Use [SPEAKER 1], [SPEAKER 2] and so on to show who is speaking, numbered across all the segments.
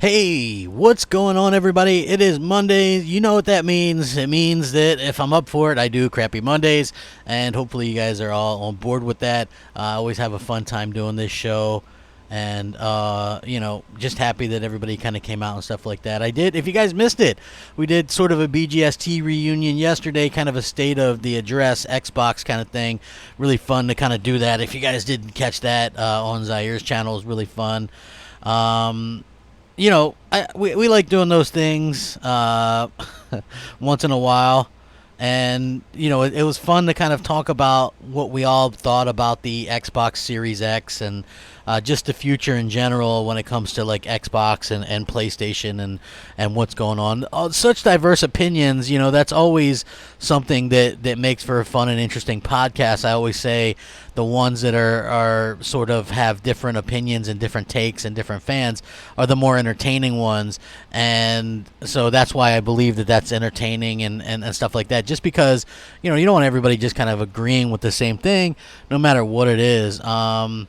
[SPEAKER 1] Hey, what's going on, everybody? It is Monday. You know what that means. It means that if I'm up for it, I do Crappy Mondays, and hopefully you guys are all on board with that. I always have a fun time doing this show, and, just happy that everybody kind of came out and stuff like that. If you guys missed it, we did sort of a BGST reunion yesterday, kind of a state of the address, Xbox kind of thing. Really fun to kind of do that. If you guys didn't catch that on Zaire's channel, it was really fun. We like doing those things once in a while. And, it was fun to kind of talk about what we all thought about the Xbox Series X and just the future in general when it comes to, like, Xbox and PlayStation and what's going on. Such diverse opinions, that's always something that makes for a fun and interesting podcast. I always say the ones that are sort of have different opinions and different takes and different fans are the more entertaining ones. And so that's why I believe that that's entertaining and stuff like that. Just because, you don't want everybody just kind of agreeing with the same thing, no matter what it is. I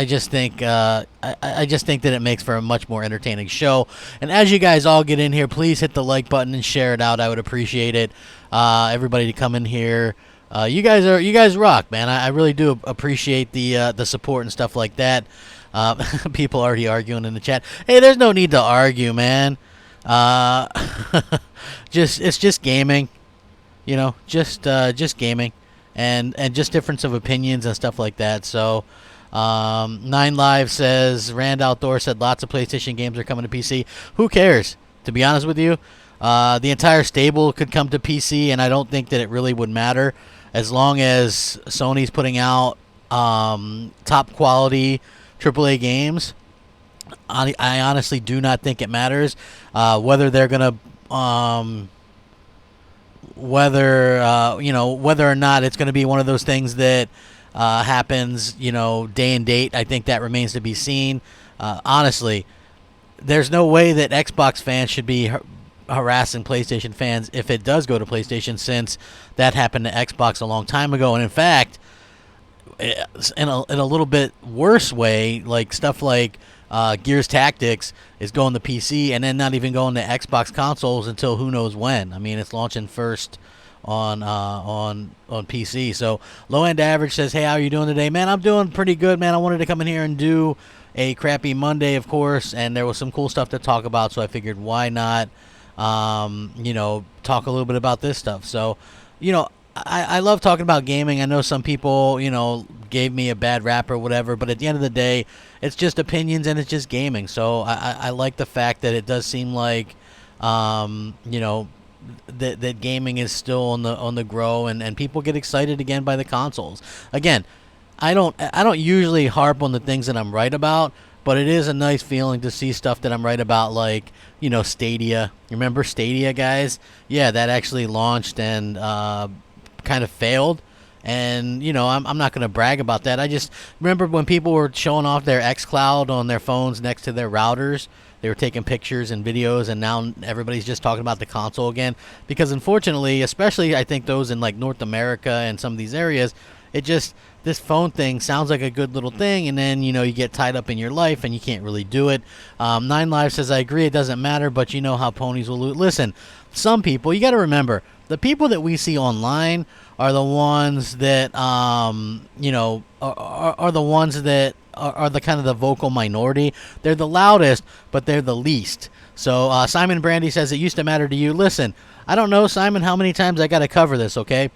[SPEAKER 1] just think that it makes for a much more entertaining show. And as you guys all get in here, please hit the like button and share it out. I would appreciate it. Everybody to come in here. You guys rock, man. I really do appreciate the support and stuff like that. People already arguing in the chat. Hey, there's no need to argue, man. It's just gaming, just gaming, and just difference of opinions and stuff like that. So, 9Live says Rand Outdoor said lots of PlayStation games are coming to PC. Who cares? To be honest with you, the entire stable could come to PC, and I don't think that it really would matter as long as Sony's putting out top quality AAA games. I honestly do not think it matters whether they're gonna whether or not it's gonna be one of those things that happens day and date. I think that remains to be seen. Honestly, there's no way that Xbox fans should be harassing PlayStation fans if it does go to PlayStation, since that happened to Xbox a long time ago. And in fact, in a little bit worse way, like stuff like Gears Tactics is going to PC and then not even going to Xbox consoles until who knows when. I mean, it's launching first on PC. So Low End Average says, hey, how are you doing today? Man, I'm doing pretty good, man. I wanted to come in here and do a Crappy Monday, of course, and there was some cool stuff to talk about, so I figured why not talk a little bit about this stuff. So, I love talking about gaming. I know some people, gave me a bad rap or whatever, but at the end of the day, it's just opinions and it's just gaming. So I like the fact that it does seem like, that gaming is still on the grow, and people get excited again by the consoles. Again, I don't usually harp on the things that I'm right about, but it is a nice feeling to see stuff that I'm right about, like, Stadia. You remember Stadia, guys? Yeah, that actually launched and kind of failed. And, I'm not going to brag about that. I just remember when people were showing off their xCloud on their phones next to their routers. They were taking pictures and videos, and now everybody's just talking about the console again. Because unfortunately, especially I think those in like North America and some of these areas, this phone thing sounds like a good little thing, and then, you get tied up in your life and you can't really do it. 9Live says, I agree, it doesn't matter, but you know how ponies will lose. Listen, some people, you got to remember, the people that we see online are the ones that, are the ones that are the kind of the vocal minority. They're the loudest, but they're the least. So Simon Brandy says, it used to matter to you. Listen, I don't know, Simon, how many times I got to cover this, okay?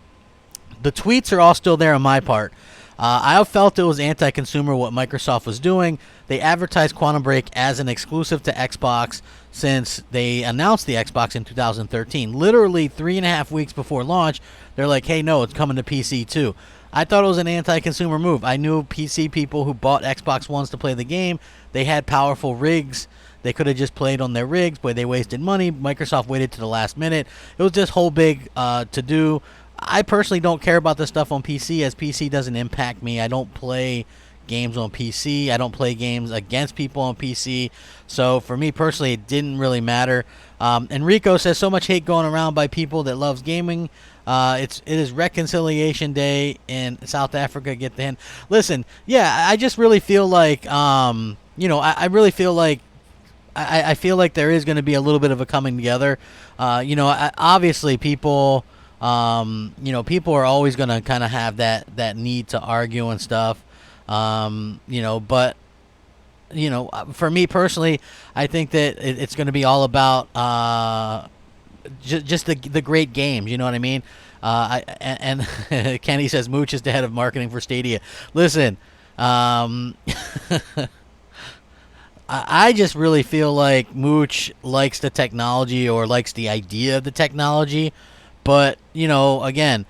[SPEAKER 1] The tweets are all still there on my part. I felt it was anti-consumer what Microsoft was doing. They advertised Quantum Break as an exclusive to Xbox since they announced the Xbox in 2013. Literally 3.5 weeks before launch, they're like, hey, no, it's coming to PC too. I thought it was an anti-consumer move. I knew PC people who bought Xbox Ones to play the game. They had powerful rigs. They could have just played on their rigs, but they wasted money. Microsoft waited to the last minute. It was this whole big to-do. I personally don't care about this stuff on PC, as PC doesn't impact me. I don't play games on PC. I don't play games against people on PC. So for me personally, it didn't really matter. Enrico says, so much hate going around by people that loves gaming. It is Reconciliation Day in South Africa. Get the hint. Listen, yeah, I just really feel like, I really feel like I feel like there is going to be a little bit of a coming together. Obviously people, people are always going to kind of have that need to argue and stuff. But for me personally, I think that it's going to be all about just the great games. You know what I mean? And Kenny says Mooch is the head of marketing for Stadia. Listen, I just really feel like Mooch likes the technology or likes the idea of the technology. But, again,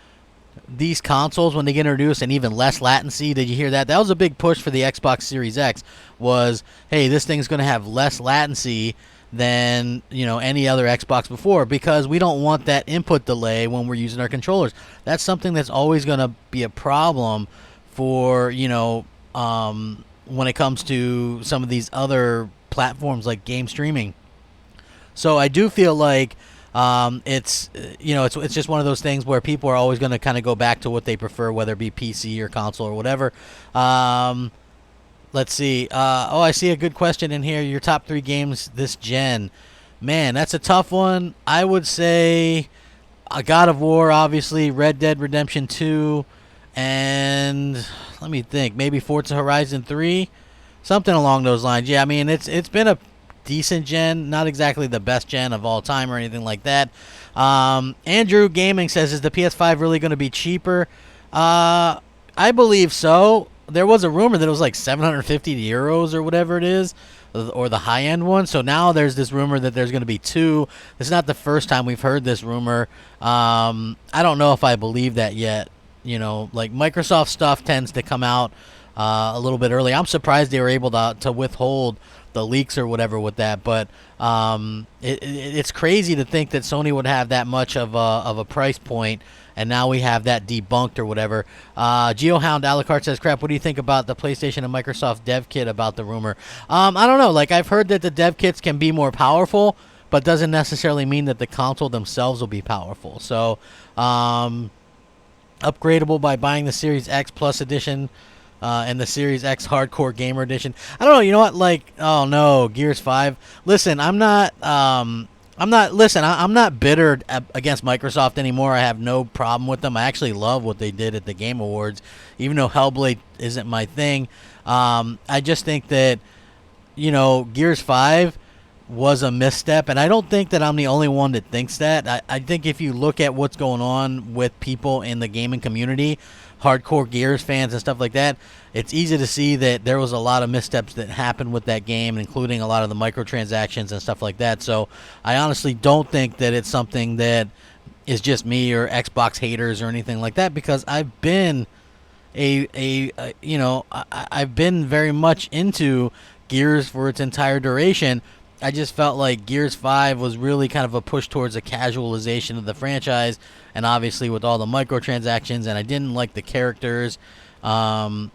[SPEAKER 1] these consoles, when they get introduced, and even less latency, did you hear that? That was a big push for the Xbox Series X was, hey, this thing's going to have less latency than, any other Xbox before, because we don't want that input delay when we're using our controllers. That's something that's always going to be a problem for, when it comes to some of these other platforms like game streaming. So I do feel like it's just one of those things where people are always going to kind of go back to what they prefer, whether it be PC or console or whatever. Let's see. I see a good question in here. Your top 3 games this gen. Man, that's a tough one. I would say God of War, obviously, Red Dead Redemption 2, and let me think, maybe Forza Horizon 3, something along those lines. Yeah, I mean, it's been a decent gen, not exactly the best gen of all time or anything like that. Andrew Gaming says, is the PS5 really going to be cheaper? I believe so. There was a rumor that it was like 750 euros or whatever it is, or the high-end one. So now there's this rumor that there's going to be 2. It's not the first time we've heard this rumor. I don't know if I believe that yet. Like Microsoft stuff tends to come out a little bit early. I'm surprised they were able to withhold the leaks or whatever with that. But it's crazy to think that Sony would have that much of a price point, and now we have that debunked or whatever. GeoHound Alucard says, crap, what do you think about the PlayStation and Microsoft dev kit about the rumor? I don't know. Like, I've heard that the dev kits can be more powerful, but doesn't necessarily mean that the console themselves will be powerful. So, upgradable by buying the Series X Plus Edition and the Series X Hardcore Gamer Edition. I don't know. You know what? Like, oh no, Gears 5. Listen, I'm not bitter against Microsoft anymore. I have no problem with them. I actually love what they did at the Game Awards, even though Hellblade isn't my thing. I just think that, Gears 5 was a misstep, and I don't think that I'm the only one that thinks that. I think if you look at what's going on with people in the gaming community, hardcore Gears fans and stuff like that, it's easy to see that there was a lot of missteps that happened with that game, including a lot of the microtransactions and stuff like that. So I honestly don't think that it's something that is just me or Xbox haters or anything like that, because I've been I've been very much into Gears for its entire duration. I just felt like Gears 5 was really kind of a push towards a casualization of the franchise, and obviously with all the microtransactions, and I didn't like the characters. That's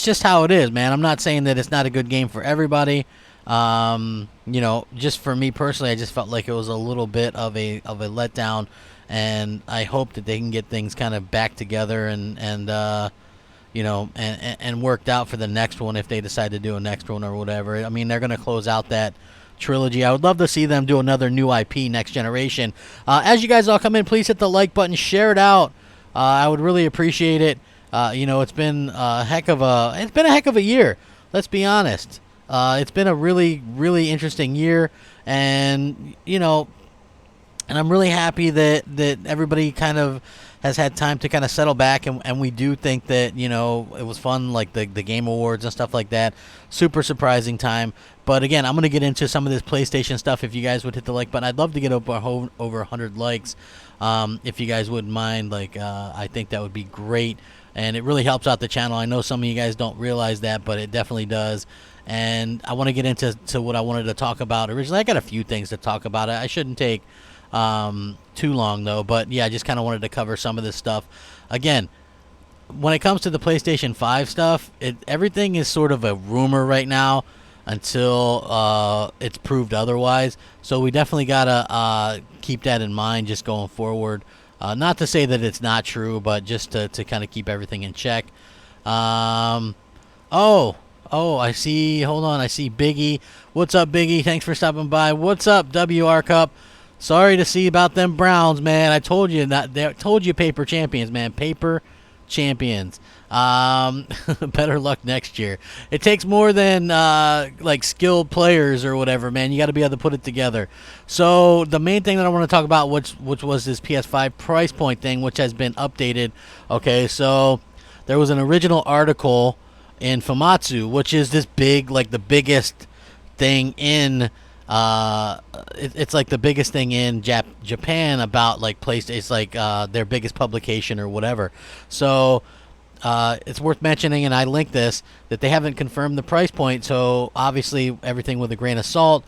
[SPEAKER 1] just how it is, man. I'm not saying that it's not a good game for everybody. Just for me personally, I just felt like it was a little bit of a letdown, and I hope that they can get things kind of back together and worked out for the next one if they decide to do a next one or whatever. I mean, they're going to close out that trilogy. I would love to see them do another new IP next generation. As you guys all come in, please hit the like button, share it out. I would really appreciate it. It's been a heck of a year. Let's be honest. It's been a really, really interesting year, and and I'm really happy that everybody kind of has had time to kind of settle back, and we do think that, it was fun, like the Game Awards and stuff like that. Super surprising time. But again, I'm going to get into some of this PlayStation stuff if you guys would hit the like button. I'd love to get over 100 likes if you guys wouldn't mind. I think that would be great, and it really helps out the channel. I know some of you guys don't realize that, but it definitely does. And I want to get into what I wanted to talk about originally. I got a few things to talk about. I shouldn't take too long though, but yeah, I just kind of wanted to cover some of this stuff. Again, when it comes to the PlayStation 5 stuff, everything is sort of a rumor right now until it's proved otherwise. So we definitely gotta keep that in mind just going forward. Not to say that it's not true, but just to kind of keep everything in check. Oh, I see. Hold on. I see Biggie. What's up, Biggie? Thanks for stopping by. What's up, WR Cup? Sorry to see about them Browns, man. I told you not. Told you paper champions, man. Paper champions. Better luck next year. It takes more than like skilled players or whatever, man. You got to be able to put it together. So the main thing that I want to talk about, which was this PS5 price point thing, which has been updated. Okay, so there was an original article in Famitsu, which is this big, like the biggest thing in it's like the biggest thing in Japan about like PlayStation. It's like their biggest publication or whatever. So it's worth mentioning, and I linked this, that they haven't confirmed the price point, so obviously everything with a grain of salt.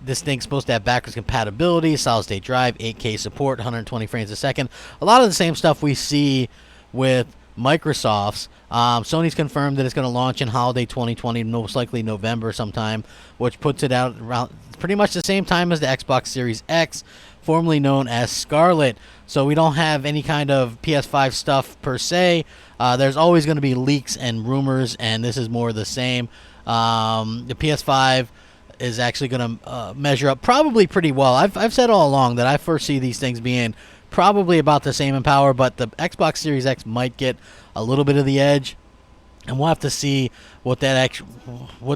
[SPEAKER 1] This thing's supposed to have backwards compatibility, solid state drive, 8K support, 120 frames a second. A lot of the same stuff we see with Microsoft's. Sony's confirmed that it's going to launch in holiday 2020, most likely November sometime, which puts it out around pretty much the same time as the Xbox Series X, formerly known as Scarlet. So we don't have any kind of PS5 stuff per se. There's always going to be leaks and rumors, and this is more the same. The PS5 is actually going to measure up probably pretty well. I've said all along that I foresee these things being probably about the same in power, but the Xbox Series X might get a little bit of the edge, and we'll have to see what that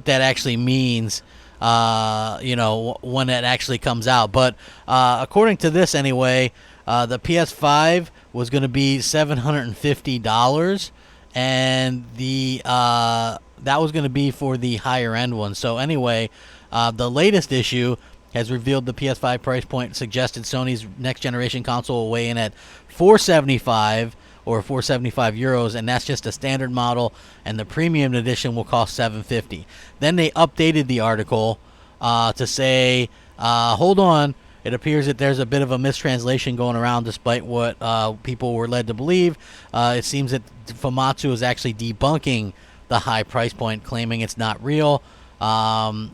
[SPEAKER 1] actually means, when it actually comes out. But according to this anyway, the PS5 was going to be $750, and that was going to be for the higher end one. So anyway, the latest issue has revealed the PS5 price point, suggested Sony's next generation console will weigh in at $475 or €475, and that's just a standard model, and the premium edition will cost $750. Then they updated the article to say, hold on, it appears that there's a bit of a mistranslation going around despite what people were led to believe. It seems that Famitsu is actually debunking the high price point, claiming it's not real.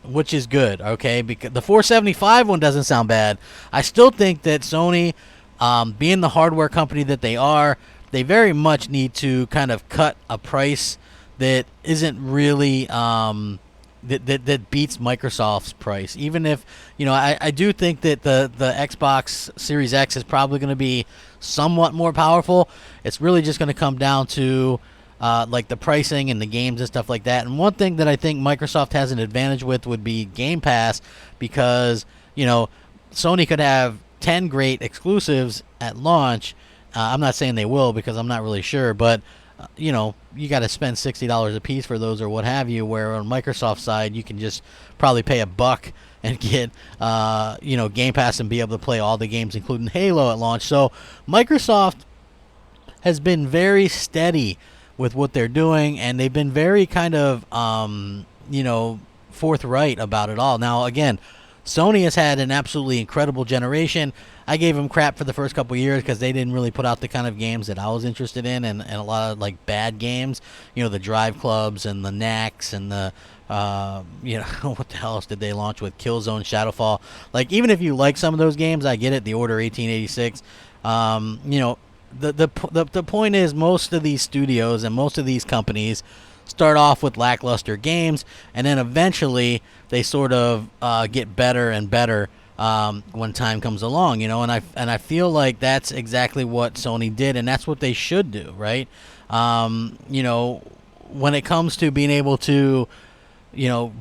[SPEAKER 1] Which is good, okay? Because the $475 one doesn't sound bad. I still think that Sony, being the hardware company that they are, they very much need to kind of cut a price that isn't really that beats Microsoft's price. Even if, I do think that the Xbox Series X is probably going to be somewhat more powerful. It's really just going to come down to like the pricing and the games and stuff like that. And one thing that I think Microsoft has an advantage with would be Game Pass, because Sony could have 10 great exclusives at launch. I'm not saying they will, because I'm not really sure, but you got to spend $60 a piece for those or what have you, where on Microsoft's side you can just probably pay $1 and get Game Pass and be able to play all the games including Halo at launch. So Microsoft has been very steady with what they're doing, and they've been very kind of forthright about it all. Now again, Sony has had an absolutely incredible generation. I gave them crap for the first couple of years because they didn't really put out the kind of games that I was interested in, and a lot of like bad games, the Drive Clubs and the Knacks and the what the hell else did they launch with? Killzone, Shadowfall. Like, even if you like some of those games, I get it. The Order 1886. The point is, most of these studios and most of these companies start off with lackluster games, and then eventually they sort of get better and better when time comes along, and I feel like that's exactly what Sony did, and that's what they should do, right? When it comes to being able to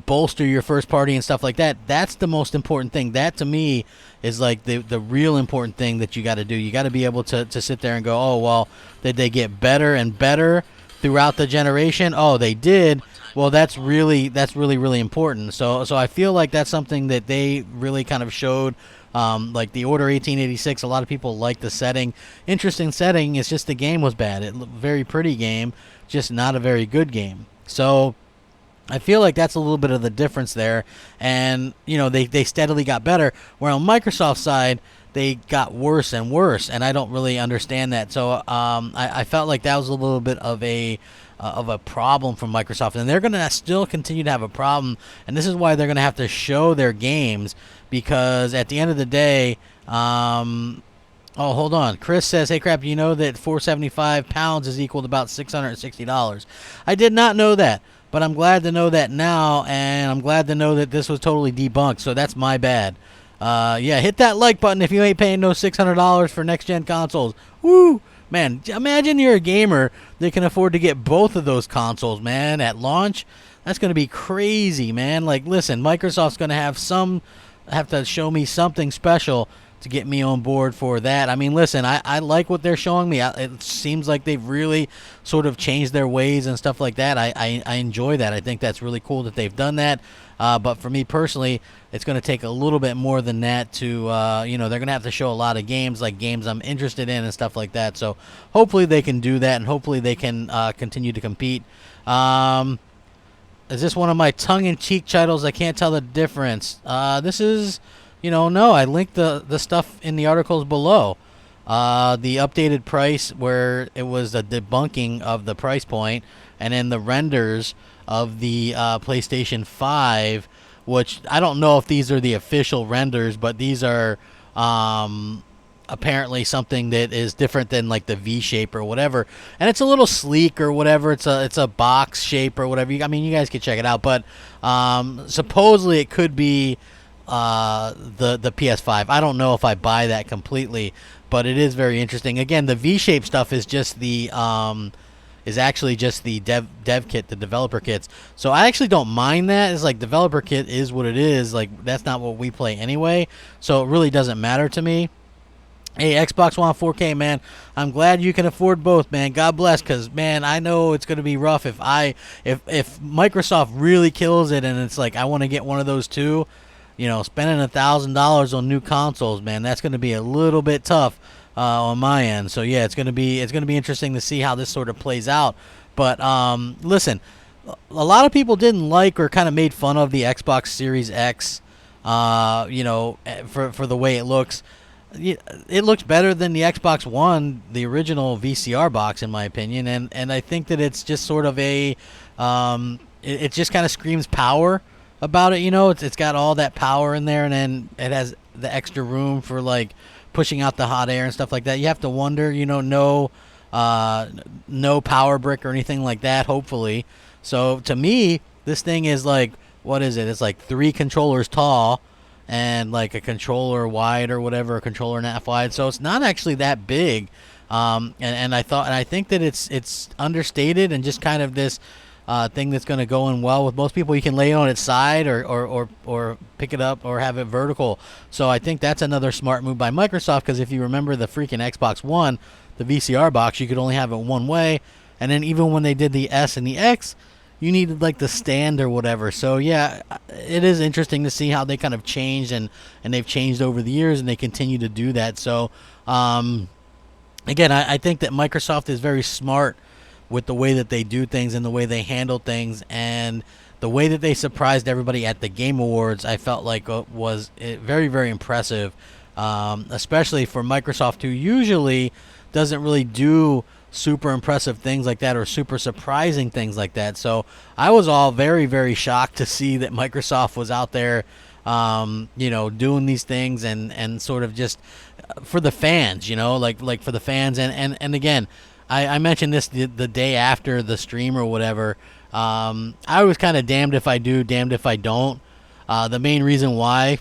[SPEAKER 1] bolster your first party and stuff like that, that's the most important thing. That to me is like the real important thing that you got to do. You got to be able to sit there and go, oh, well, did they get better and better throughout the generation? Oh, they did. Well, that's really important. So I feel like that's something that they really kind of showed. Like the Order 1886, a lot of people like the setting. Interesting setting. It's just the game was bad. It very pretty game, just not a very good game. So I feel like that's a little bit of the difference there. And they steadily got better. Where on Microsoft's side, they got worse and worse, and I don't really understand that. So I felt like that was a little bit of a problem for Microsoft, and they're going to still continue to have a problem, and this is why they're going to have to show their games, because at the end of the day, oh, hold on. Chris says, hey, Crap, you know that £475 is equal to about $660? I did not know that, but I'm glad to know that now, and I'm glad to know that this was totally debunked, so that's my bad. Yeah, hit that like button if you ain't paying no $600 for next-gen consoles. Woo! Man, imagine you're a gamer that can afford to get both of those consoles, man, at launch. That's going to be crazy, man. Like, listen, Microsoft's going to have to show me something special to get me on board for that. I mean, listen, I like what they're showing me. It seems like they've really sort of changed their ways and stuff like that. I enjoy that. I think that's really cool that they've done that. But for me personally, it's going to take a little bit more than that to, they're going to have to show a lot of games, like games I'm interested in and stuff like that. So hopefully they can do that, and hopefully they can continue to compete. Is this one of my tongue-in-cheek titles? I can't tell the difference. This is, no, I linked the stuff in the articles below. The updated price where it was a debunking of the price point, and then the renders of the PlayStation 5, which I don't know if these are the official renders, but these are apparently something that is different than like the V shape or whatever, and it's a little sleek or whatever. It's a box shape or whatever. I mean, you guys can check it out, but supposedly it could be the PS5. I don't know if I buy that completely, but it is very interesting. Again, the V shape stuff is just the is actually just the dev kit, the developer kits. So I actually don't mind that. It's like developer kit is what it is. Like, that's not what we play anyway, so it really doesn't matter to me. Hey, Xbox One 4K, man, I'm glad you can afford both, man. God bless, because, man, I know it's going to be rough if Microsoft really kills it and it's like I want to get one of those too. Spending $1,000 on new consoles, man, that's going to be a little bit tough on my end. So yeah, it's going to be interesting to see how this sort of plays out. But listen, a lot of people didn't like or kind of made fun of the Xbox Series X, for the way it looks. It looks better than the Xbox One, the original VCR box, in my opinion, and I think that it's just sort of a it just kind of screams power about it. It's got all that power in there, and then it has the extra room for like pushing out the hot air and stuff like that. You have to wonder, no power brick or anything like that, hopefully. So to me, this thing is like, what is it? It's like 3 controllers tall and like a controller wide or whatever, a controller and a half wide. So it's not actually that big. And I think that it's understated and just kind of this thing that's going to go in well with most people. You can lay it on its side or pick it up or have it vertical. So I think that's another smart move by Microsoft, because if you remember the freaking Xbox One, the VCR box, you could only have it one way. And then even when they did the S and the X, you needed like the stand or whatever. So yeah, it is interesting to see how they kind of changed, and they've changed over the years, and they continue to do that. So again, I think that Microsoft is very smart with the way that they do things and the way they handle things, and the way that they surprised everybody at the Game Awards. I felt like was very, very impressive, especially for Microsoft, who usually doesn't really do super impressive things like that or super surprising things like that. So I was all very, very shocked to see that Microsoft was out there, doing these things and sort of just for the fans, like for the fans. And again, I mentioned this the day after the stream or whatever. I was kind of damned if I do, damned if I don't. The main reason why,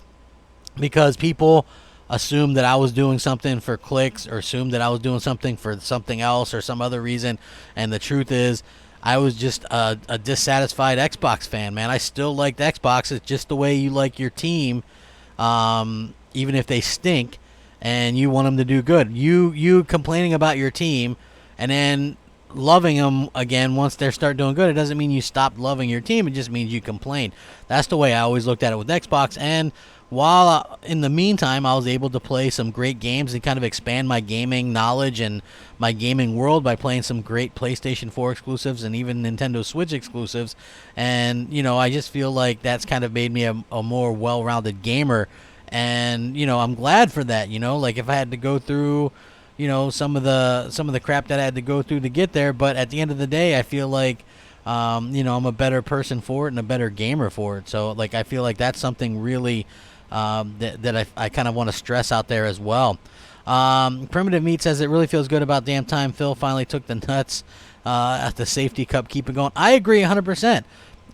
[SPEAKER 1] because people assumed that I was doing something for clicks, or assumed that I was doing something for something else or some other reason. And the truth is, I was just a dissatisfied Xbox fan, man. I still liked Xbox. It's just the way you like your team, even if they stink, and you want them to do good. You complaining about your team and then loving them again once they start doing good, it doesn't mean you stopped loving your team. It just means you complained. That's the way I always looked at it with Xbox. And while in the meantime I was able to play some great games and kind of expand my gaming knowledge and my gaming world by playing some great PlayStation 4 exclusives and even Nintendo Switch exclusives, and I just feel like that's kind of made me a more well-rounded gamer. And I'm glad for that. Like, if I had to go through some of the crap that I had to go through to get there, but at the end of the day, I feel like I'm a better person for it and a better gamer for it. So like, I feel like that's something really that I kind of want to stress out there as well. Primitive Meat says it really feels good about damn time Phil finally took the nuts at the safety cup. Keep it going. I agree 100%.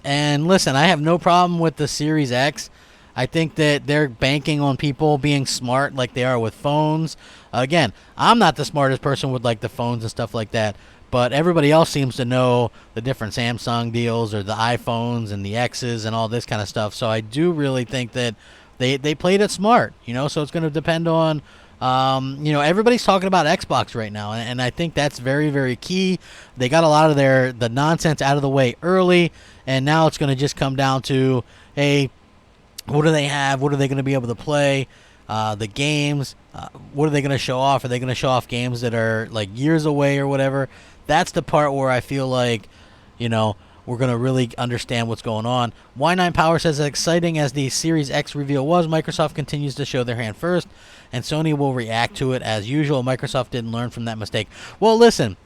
[SPEAKER 1] And listen, I have no problem with the Series X. I think that they're banking on people being smart like they are with phones. Again, I'm not the smartest person with like the phones and stuff like that, but everybody else seems to know the different Samsung deals or the iPhones and the X's and all this kind of stuff. So I do really think that they played it smart, you know. So it's going to depend on, you know, everybody's talking about Xbox right now, and I think that's very, very key. They got a lot of the nonsense out of the way early, and now it's going to just come down to, hey, what do they have? What are they going to be able to play? The games. What are they going to show off? Are they going to show off games that are like years away or whatever? That's the part where I feel like, you know, we're going to really understand what's going on. Y9 Power says, as exciting as the Series X reveal was, Microsoft continues to show their hand first, and Sony will react to it as usual. Microsoft didn't learn from that mistake. Well, listen,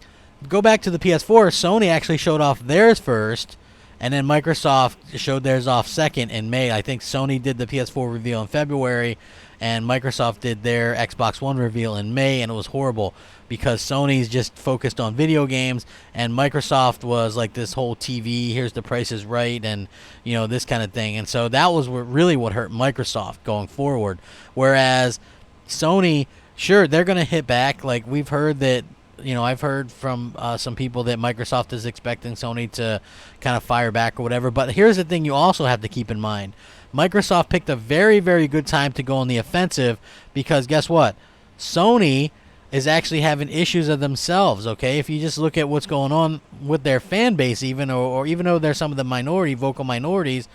[SPEAKER 1] go back to the PS4. Sony actually showed off theirs first, and then Microsoft showed theirs off second in May. I think Sony did the PS4 reveal in February, and Microsoft did their Xbox One reveal in May, and it was horrible because Sony's just focused on video games, and Microsoft was like this whole TV, here's the Price is Right, and, you know, this kind of thing. And so that was really what hurt Microsoft going forward. Whereas Sony, sure, they're going to hit back. Like, we've heard that, you know, I've heard from some people that Microsoft is expecting Sony to kind of fire back or whatever. But here's the thing you also have to keep in mind. Microsoft picked a very, very good time to go on the offensive because guess what? Sony is actually having issues of themselves, okay? If you just look at what's going on with their fan base even, or even though they're some of the vocal minorities,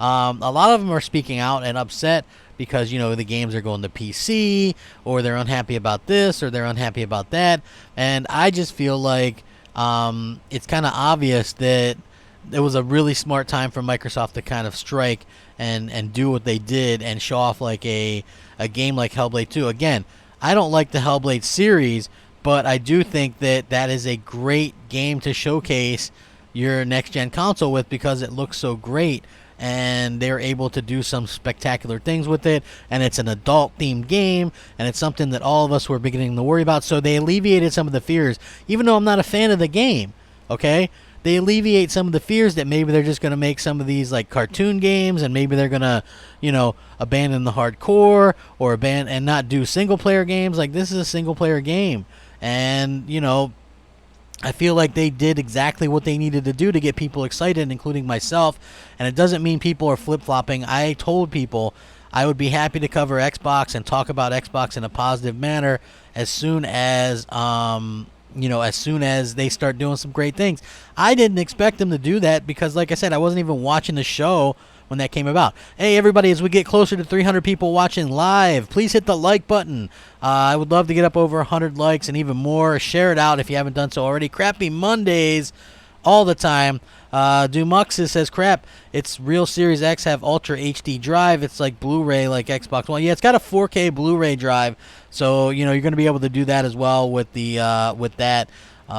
[SPEAKER 1] a lot of them are speaking out and upset because, you know, the games are going to PC, or they're unhappy about this, or they're unhappy about that. And I just feel like it's kind of obvious that it was a really smart time for Microsoft to kind of strike and do what they did and show off like a game like Hellblade 2. Again, I don't like the Hellblade series, but I do think that that is a great game to showcase your next-gen console with because it looks so great. And they're able to do some spectacular things with it, and it's an adult-themed game, and it's something that all of us were beginning to worry about, so they alleviated some of the fears, even though I'm not a fan of the game, okay? They alleviate some of the fears that maybe they're just going to make some of these, like, cartoon games, and maybe they're going to, you know, abandon the hardcore, or and not do single-player games. Like, this is a single-player game, and, you know, I feel like they did exactly what they needed to do to get people excited, including myself. And it doesn't mean people are flip-flopping. I told people I would be happy to cover Xbox and talk about Xbox in a positive manner as soon as, you know, as soon as they start doing some great things. I didn't expect them to do that because, like I said, I wasn't even watching the show when that came about. Hey, everybody, as we get closer to 300 people watching live, please hit the like button. I would love to get up over 100 likes and even more. Share it out if you haven't done so already. Crappy Mondays all the time. Dumuxis says, crap, it's real Series X have Ultra HD drive. It's like Blu-ray like Xbox One. Yeah, it's got a 4K Blu-ray drive. So, you know, you're going to be able to do that as well with the with that,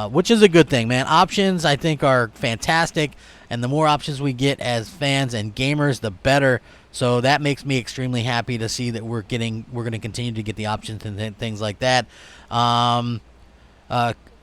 [SPEAKER 1] which is a good thing, man. Options, I think, are fantastic. And the more options we get as fans and gamers, the better. So that makes me extremely happy to see that we're going to continue to get the options and things like that.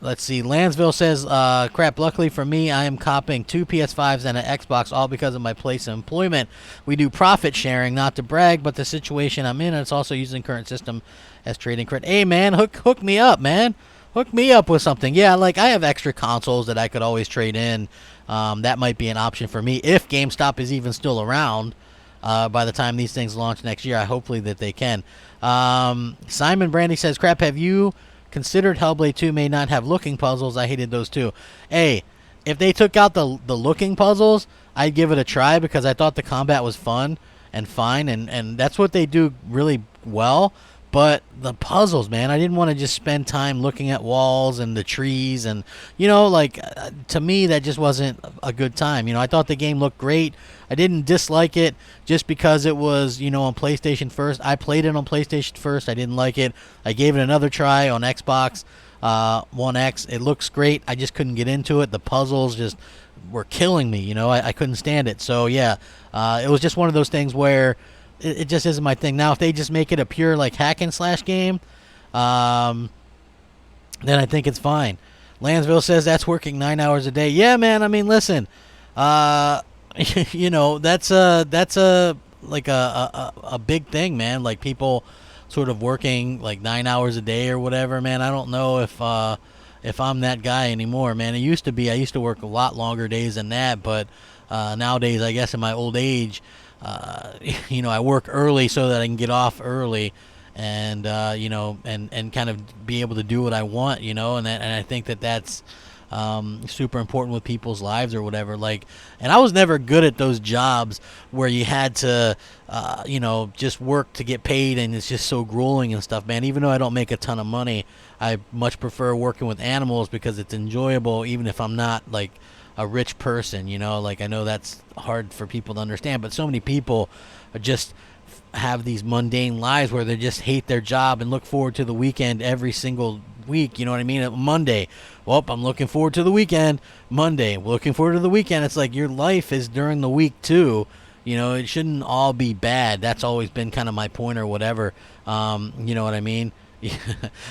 [SPEAKER 1] Let's see. Lansville says, crap, luckily for me, I am copping 2 PS5s and an Xbox, all because of my place of employment. We do profit sharing, not to brag, but the situation I'm in, and it's also using current system as trading credit. Hey, man, hook me up, man. Hook me up with something. Yeah, like I have extra consoles that I could always trade in. That might be an option for me if GameStop is even still around by the time these things launch next year. Hopefully that they can. Simon Brandy says, crap, have you considered Hellblade 2 may not have looking puzzles? I hated those too. Hey, if they took out the looking puzzles, I'd give it a try because I thought the combat was fun and fine, and that's what they do really well. But the puzzles, man, I didn't want to just spend time looking at walls and the trees and, you know, like, to me, that just wasn't a good time. You know, I thought the game looked great. I didn't dislike it just because it was, you know, on PlayStation first. I played it on PlayStation first. I didn't like it. I gave it another try on Xbox One X. It looks great. I just couldn't get into it. The puzzles just were killing me, you know. I couldn't stand it. So, yeah, it was just one of those things where it just isn't my thing. Now, if they just make it a pure, like, hack-and-slash game, then I think it's fine. Lansville says that's working 9 hours a day. Yeah, man, I mean, listen, you know, that's a like a big thing, man. Like people sort of working like 9 hours a day or whatever, man. I don't know if I'm that guy anymore, man. It used to be. I used to work a lot longer days than that, but nowadays, I guess in my old age, you know, I work early so that I can get off early, and you know, and kind of be able to do what I want, you know, and I think that that's super important with people's lives or whatever. Like, and I was never good at those jobs where you had to, you know, just work to get paid, and it's just so grueling and stuff, man. Even though I don't make a ton of money, I much prefer working with animals because it's enjoyable, even if I'm not like a rich person, you know. Like, I know that's hard for people to understand, but so many people are just have these mundane lives where they just hate their job and look forward to the weekend every single week. You know what I mean? Monday, well, I'm looking forward to the weekend. Monday, looking forward to the weekend. It's like your life is during the week too. You know, it shouldn't all be bad. That's always been kind of my point or whatever. You know what I mean?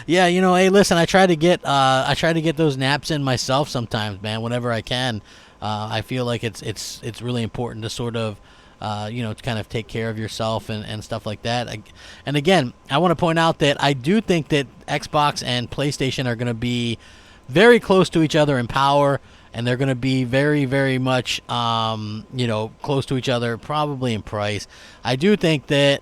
[SPEAKER 1] Yeah, you know, hey, listen, I try to get those naps in myself sometimes, man, whenever I can. I feel like it's really important to sort of you know, to kind of take care of yourself and stuff like that. And again, I want to point out that I do think that Xbox and PlayStation are going to be very close to each other in power, and they're going to be very, very much, you know, close to each other, probably in price. I do think that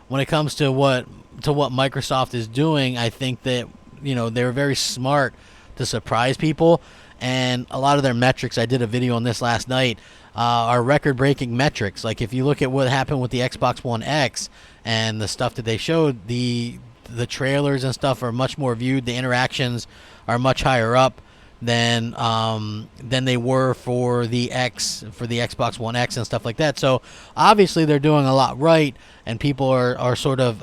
[SPEAKER 1] when it comes to what Microsoft is doing, I think that, you know, they're very smart to surprise people, and a lot of their metrics, I did a video on this last night, are record-breaking metrics. Like, if you look at what happened with the Xbox One X and the stuff that they showed, the trailers and stuff are much more viewed. The interactions are much higher up than they were for the Xbox One X and stuff like that. So obviously they're doing a lot right, and people are sort of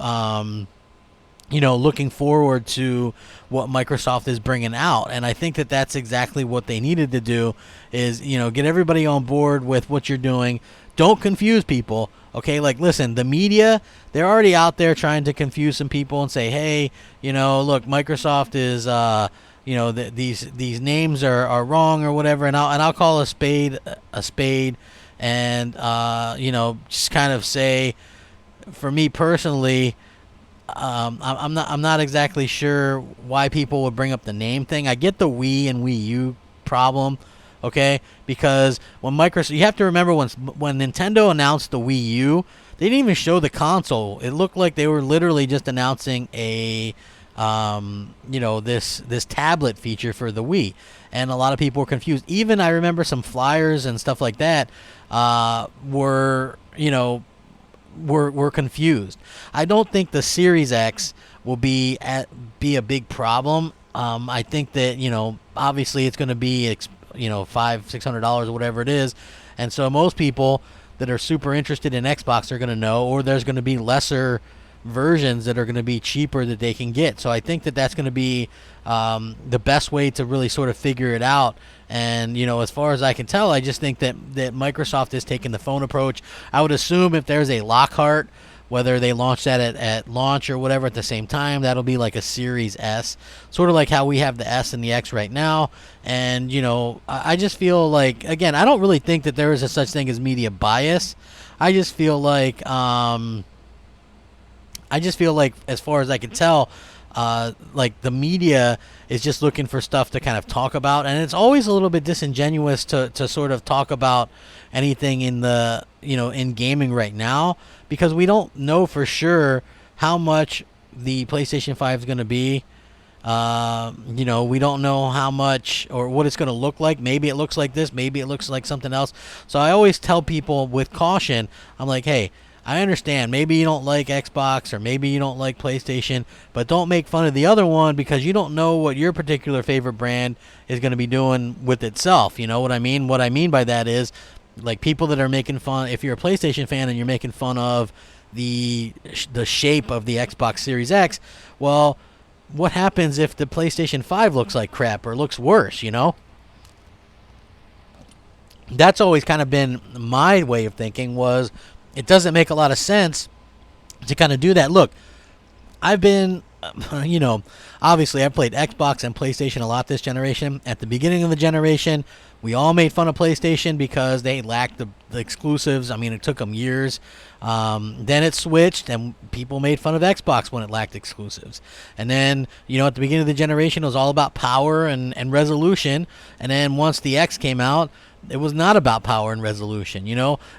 [SPEAKER 1] you know, looking forward to what Microsoft is bringing out. And I think that that's exactly what they needed to do, is, you know, get everybody on board with what you're doing. Don't confuse people, okay? Like, listen, the media, they're already out there trying to confuse some people and say, hey, you know, look, Microsoft is, you know, these names are wrong or whatever, and I'll call a spade a spade, and, you know, just kind of say, for me personally, I'm not exactly sure why people would bring up the name thing. I get the Wii and Wii U problem, okay? Because when Microsoft, you have to remember when Nintendo announced the Wii U, they didn't even show the console. It looked like they were literally just announcing a you know, this tablet feature for the Wii, and a lot of people were confused. Even I remember some flyers and stuff like that were, you know, were confused. I don't think the Series X will be a big problem. I think that, you know, obviously it's going to be, you know, $500-600 or whatever it is, and so most people that are super interested in Xbox are going to know, or there's going to be lesser versions that are going to be cheaper that they can get. So I think that that's going to be the best way to really sort of figure it out. And, you know, as far as I can tell, I just think that Microsoft is taking the phone approach. I would assume if there's a Lockhart, whether they launch that at launch or whatever at the same time, that'll be like a Series S, sort of like how we have the S and the X right now. And, you know, I just feel like, again, I don't really think that there is a such thing as media bias. I just feel like as far as I can tell, like the media is just looking for stuff to kind of talk about, and it's always a little bit disingenuous to sort of talk about anything in the, you know, in gaming right now, because we don't know for sure how much the PlayStation 5 is going to be. You know, we don't know how much or what it's going to look like. Maybe it looks like this, maybe it looks like something else. So I always tell people with caution, I'm like, hey, I understand, maybe you don't like Xbox or maybe you don't like PlayStation, but don't make fun of the other one because you don't know what your particular favorite brand is going to be doing with itself. You know what I mean? What I mean by that is, like, people that are making fun, if you're a PlayStation fan and you're making fun of the shape of the Xbox Series X, well, what happens if the PlayStation 5 looks like crap or looks worse, you know? That's always kind of been my way of thinking, was it doesn't make a lot of sense to kind of do that. Look, I've been, you know, obviously I played Xbox and PlayStation a lot this generation. At the beginning of the generation, We all made fun of PlayStation because they lacked the exclusives. I mean, it took them years. Then it switched, and people made fun of Xbox when it lacked exclusives. And then, at the beginning of the generation, it was all about power and resolution. And then once the X came out, it was not about power and resolution.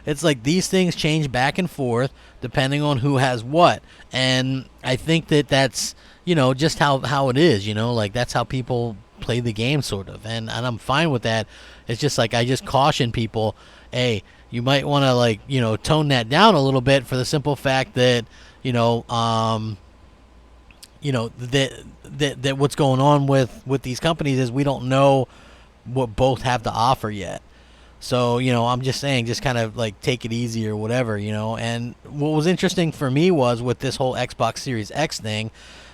[SPEAKER 1] It's like these things change back and forth depending on who has what. And I think that's, just how it is, like that's how people play the game, sort of. And I'm fine with that. It's just like I just caution people, hey, you might want to tone that down a little bit for the simple fact that that what's going on with these companies is we don't know what both have to offer yet. So, I'm just saying, just kind of take it easy or whatever, And what was interesting for me was with this whole Xbox Series X thing,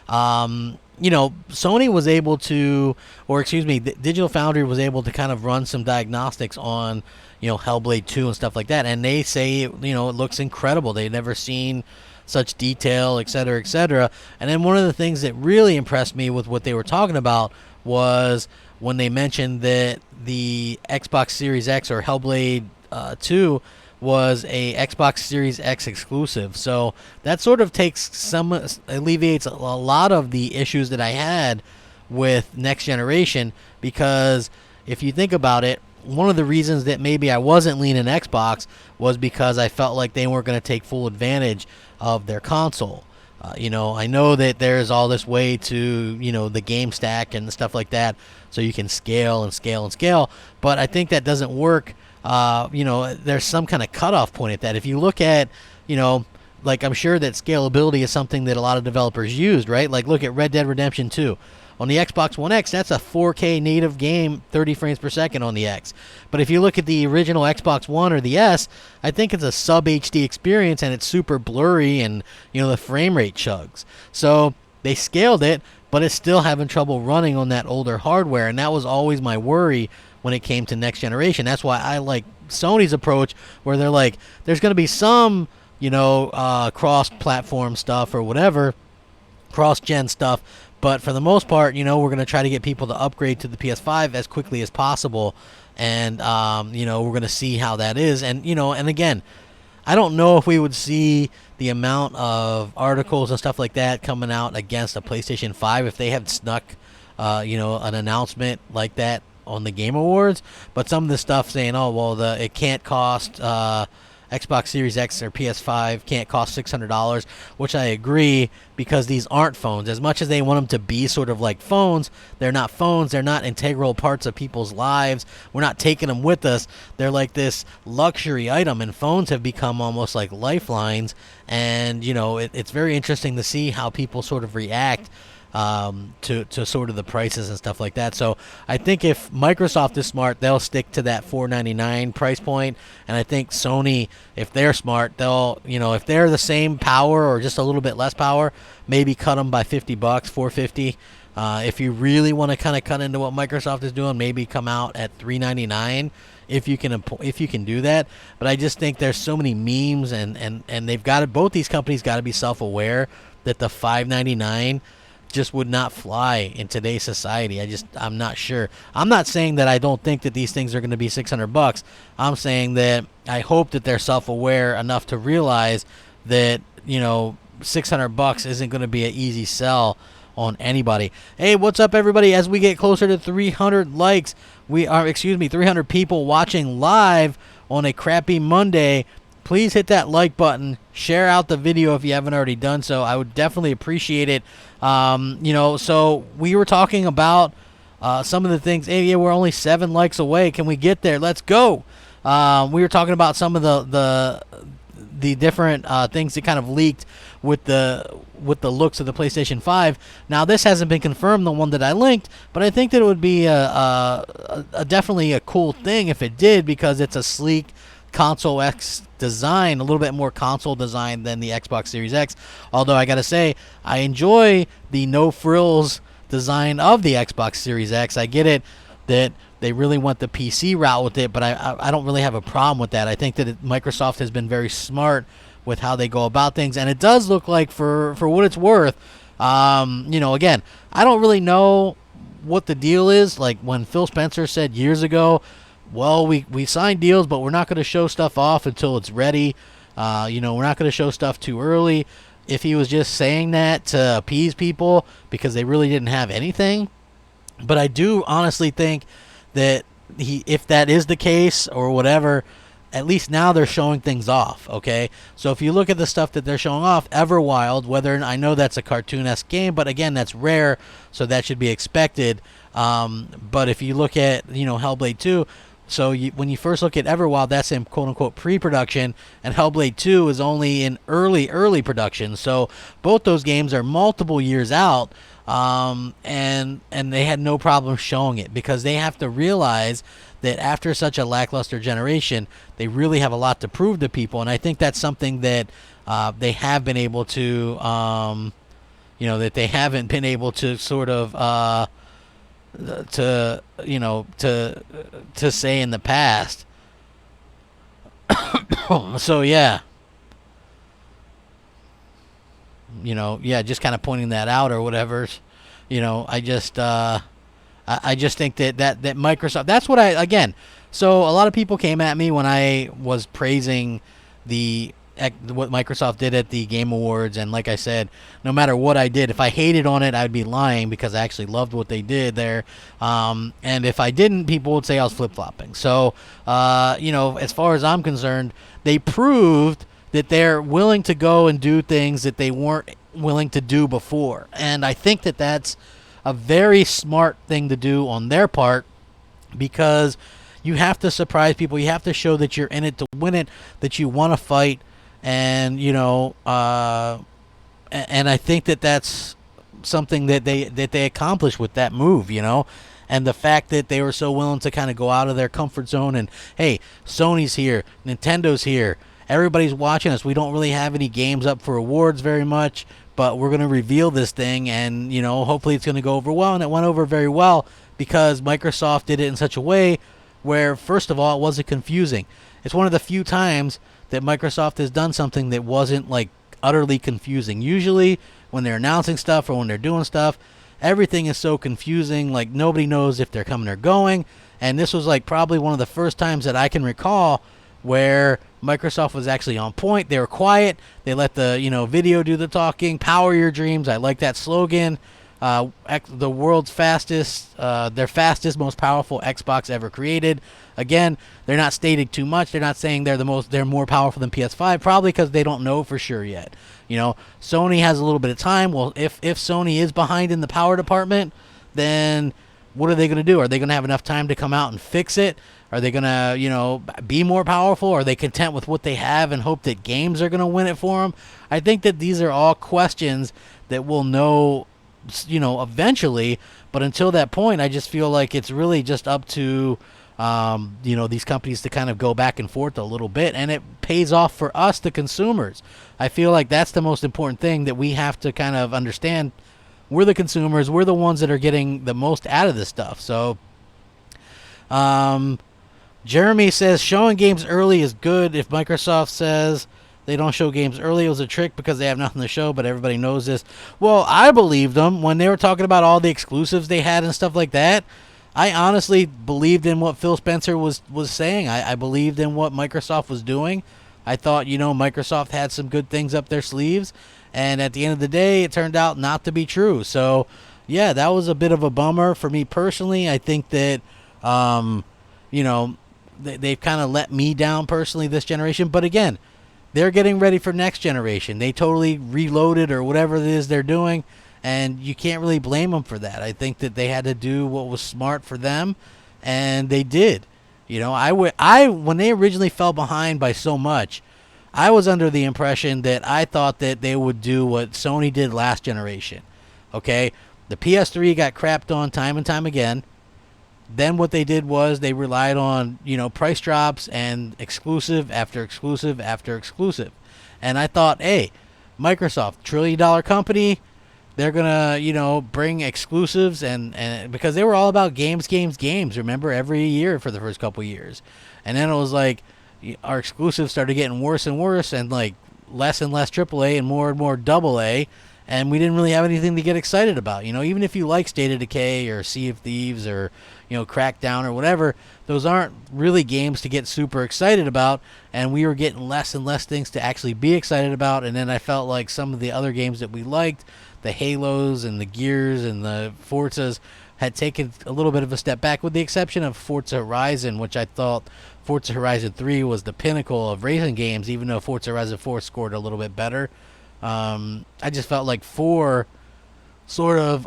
[SPEAKER 1] Sony was able to, Digital Foundry was able to kind of run some diagnostics on, Hellblade 2 and stuff like that. And they say, it looks incredible. They've never seen such detail, et cetera, et cetera. And then one of the things that really impressed me with what they were talking about was when they mentioned that the Xbox Series X or Hellblade 2 was a Xbox Series X exclusive. So that sort of alleviates a lot of the issues that I had with next generation, because if you think about it, one of the reasons that maybe I wasn't leaning Xbox was because I felt like they weren't going to take full advantage of their console. I know that there's all this way to, the game stack and stuff like that, so you can scale and scale and scale, but I think that doesn't work. There's some kind of cutoff point at that. If you look at, I'm sure that scalability is something that a lot of developers used, right? Like, look at Red Dead Redemption 2. On the Xbox One X, that's a 4K native game, 30 frames per second on the X. But if you look at the original Xbox One or the S, I think it's a sub HD experience, and it's super blurry, and, the frame rate chugs. So they scaled it, but it's still having trouble running on that older hardware, and that was always my worry when it came to next generation. That's why I like Sony's approach, where they're like, there's going to be some, cross-platform stuff or whatever, cross-gen stuff, but for the most part, we're going to try to get people to upgrade to the PS5 as quickly as possible, and, we're going to see how that is. And, and again, I don't know if we would see the amount of articles and stuff like that coming out against a PlayStation 5 if they had snuck, an announcement like that on the Game Awards, but some of the stuff saying, it can't cost, Xbox Series X or PS5 can't cost $600, which I agree, because these aren't phones. As much as they want them to be sort of like phones, they're not phones. They're not integral parts of people's lives. We're not taking them with us. They're like this luxury item, and phones have become almost like lifelines. And, it's very interesting to see how people sort of react to sort of the prices and stuff like that. So I think if Microsoft is smart, they'll stick to that $499 price point, and I think Sony, if they're smart, they'll, if they're the same power or just a little bit less power, maybe cut them by $50, $450. If you really want to kind of cut into what Microsoft is doing, maybe come out at $399 if you can do that. But I just think there's so many memes, and they've got to, both these companies got to be self-aware that the $599 just would not fly in today's society. I'm not sure. I'm not saying that I don't think that these things are going to be $600. I'm saying that I hope that they're self-aware enough to realize that, $600 isn't going to be an easy sell on anybody. Hey, what's up, everybody? As we get closer to 300 likes, 300 people watching live on a crappy Monday, please hit that like button. Share out the video if you haven't already done so. I would definitely appreciate it. So we were talking about some of the things. Hey, yeah, we're only 7 likes away. Can we get there? Let's go. We were talking about some of the different things that kind of leaked with the looks of the PlayStation 5. Now, this hasn't been confirmed, the one that I linked, but I think that it would be definitely a cool thing if it did, because it's a sleek console X design, a little bit more console design than the Xbox Series X. Although I gotta say, I enjoy the no frills design of the Xbox Series X. I get it that they really went the PC route with it, but I don't really have a problem with that. I think that Microsoft has been very smart with how they go about things, and it does look like, for what it's worth, again, I don't really know what the deal is. Like when Phil Spencer said years ago well, we signed deals, but we're not going to show stuff off until it's ready. We're not going to show stuff too early. If he was just saying that to appease people because they really didn't have anything. But I do honestly think that if that is the case or whatever, at least now they're showing things off, okay? So if you look at the stuff that they're showing off, Everwild, I know that's a cartoon-esque game, but again, that's rare, so that should be expected. But if you look at, Hellblade 2, so when you first look at Everwild, that's in quote-unquote pre-production, and Hellblade 2 is only in early production. So both those games are multiple years out, and they had no problem showing it because they have to realize that after such a lackluster generation, they really have a lot to prove to people, and I think that's something that they have been able to, that they haven't been able to sort of to say in the past. So yeah, just kind of pointing that out or whatever. I just think that Microsoft, that's what so a lot of people came at me when I was praising what Microsoft did at the Game Awards, and like I said, no matter what I did, if I hated on it, I'd be lying because I actually loved what they did there. And if I didn't, people would say I was flip-flopping. So, as far as I'm concerned, they proved that they're willing to go and do things that they weren't willing to do before. And I think that that's a very smart thing to do on their part, because you have to surprise people. You have to show that you're in it to win it, that you want to fight, and and I think that that's something that they accomplished with that move, and the fact that they were so willing to kind of go out of their comfort zone, and hey, Sony's here, Nintendo's here, everybody's watching us. We don't really have any games up for awards very much, but we're going to reveal this thing, and hopefully it's going to go over well. And it went over very well because Microsoft did it in such a way where, first of all, it wasn't confusing. It's one of the few times that Microsoft has done something that wasn't like utterly confusing. Usually when they're announcing stuff or when they're doing stuff, everything is so confusing, like nobody knows if they're coming or going. And this was like probably one of the first times that I can recall where Microsoft was actually on point. They were quiet. They let the video do the talking. Power your dreams. I like that slogan. The world's fastest, their fastest, most powerful Xbox ever created. Again, they're not stating too much. They're not saying they're more powerful than PS5, probably because they don't know for sure yet. Sony has a little bit of time. Well, if Sony is behind in the power department, then what are they going to do? Are they going to have enough time to come out and fix it? Are they going to, be more powerful? Are they content with what they have and hope that games are going to win it for them? I think that these are all questions that we'll know, eventually. But until that point, I just feel like it's really just up to, these companies to kind of go back and forth a little bit. And it pays off for us, the consumers. I feel like that's the most important thing that we have to kind of understand. We're the consumers. We're the ones that are getting the most out of this stuff. So, Jeremy says showing games early is good. If Microsoft says they don't show games early, it was a trick because they have nothing to show, but everybody knows this. Well, I believed them when they were talking about all the exclusives they had and stuff like that. I honestly believed in what Phil Spencer was saying. I believed in what Microsoft was doing. I thought, Microsoft had some good things up their sleeves, and at the end of the day, it turned out not to be true. So, yeah, that was a bit of a bummer for me personally. I think that, they've kind of let me down personally this generation. But again, they're getting ready for next generation. They totally reloaded or whatever it is they're doing, and you can't really blame them for that. I think that they had to do what was smart for them, and they did. When they originally fell behind by so much, I was under the impression that I thought that they would do what Sony did last generation. Okay? The PS3 got crapped on time and time again. Then what they did was they relied on, price drops and exclusive after exclusive after exclusive. And I thought, hey, Microsoft, $1 trillion company, they're going to, bring exclusives and because they were all about games, remember, every year for the first couple years. And then it was like our exclusives started getting worse and worse and like less and less AAA and more AA. and we didn't really have anything to get excited about. You know, even if you like State of Decay or Sea of Thieves or, you know, Crackdown or whatever, those aren't really games to get super excited about, and we were getting less and less things to actually be excited about. And then I felt like some of the other games that we liked, the Halos and the Gears and the Forzas, had taken a little bit of a step back, with the exception of Forza Horizon, which I thought Forza Horizon 3 was the pinnacle of racing games, even though Forza Horizon 4 scored a little bit better. I just felt like 4 sort of,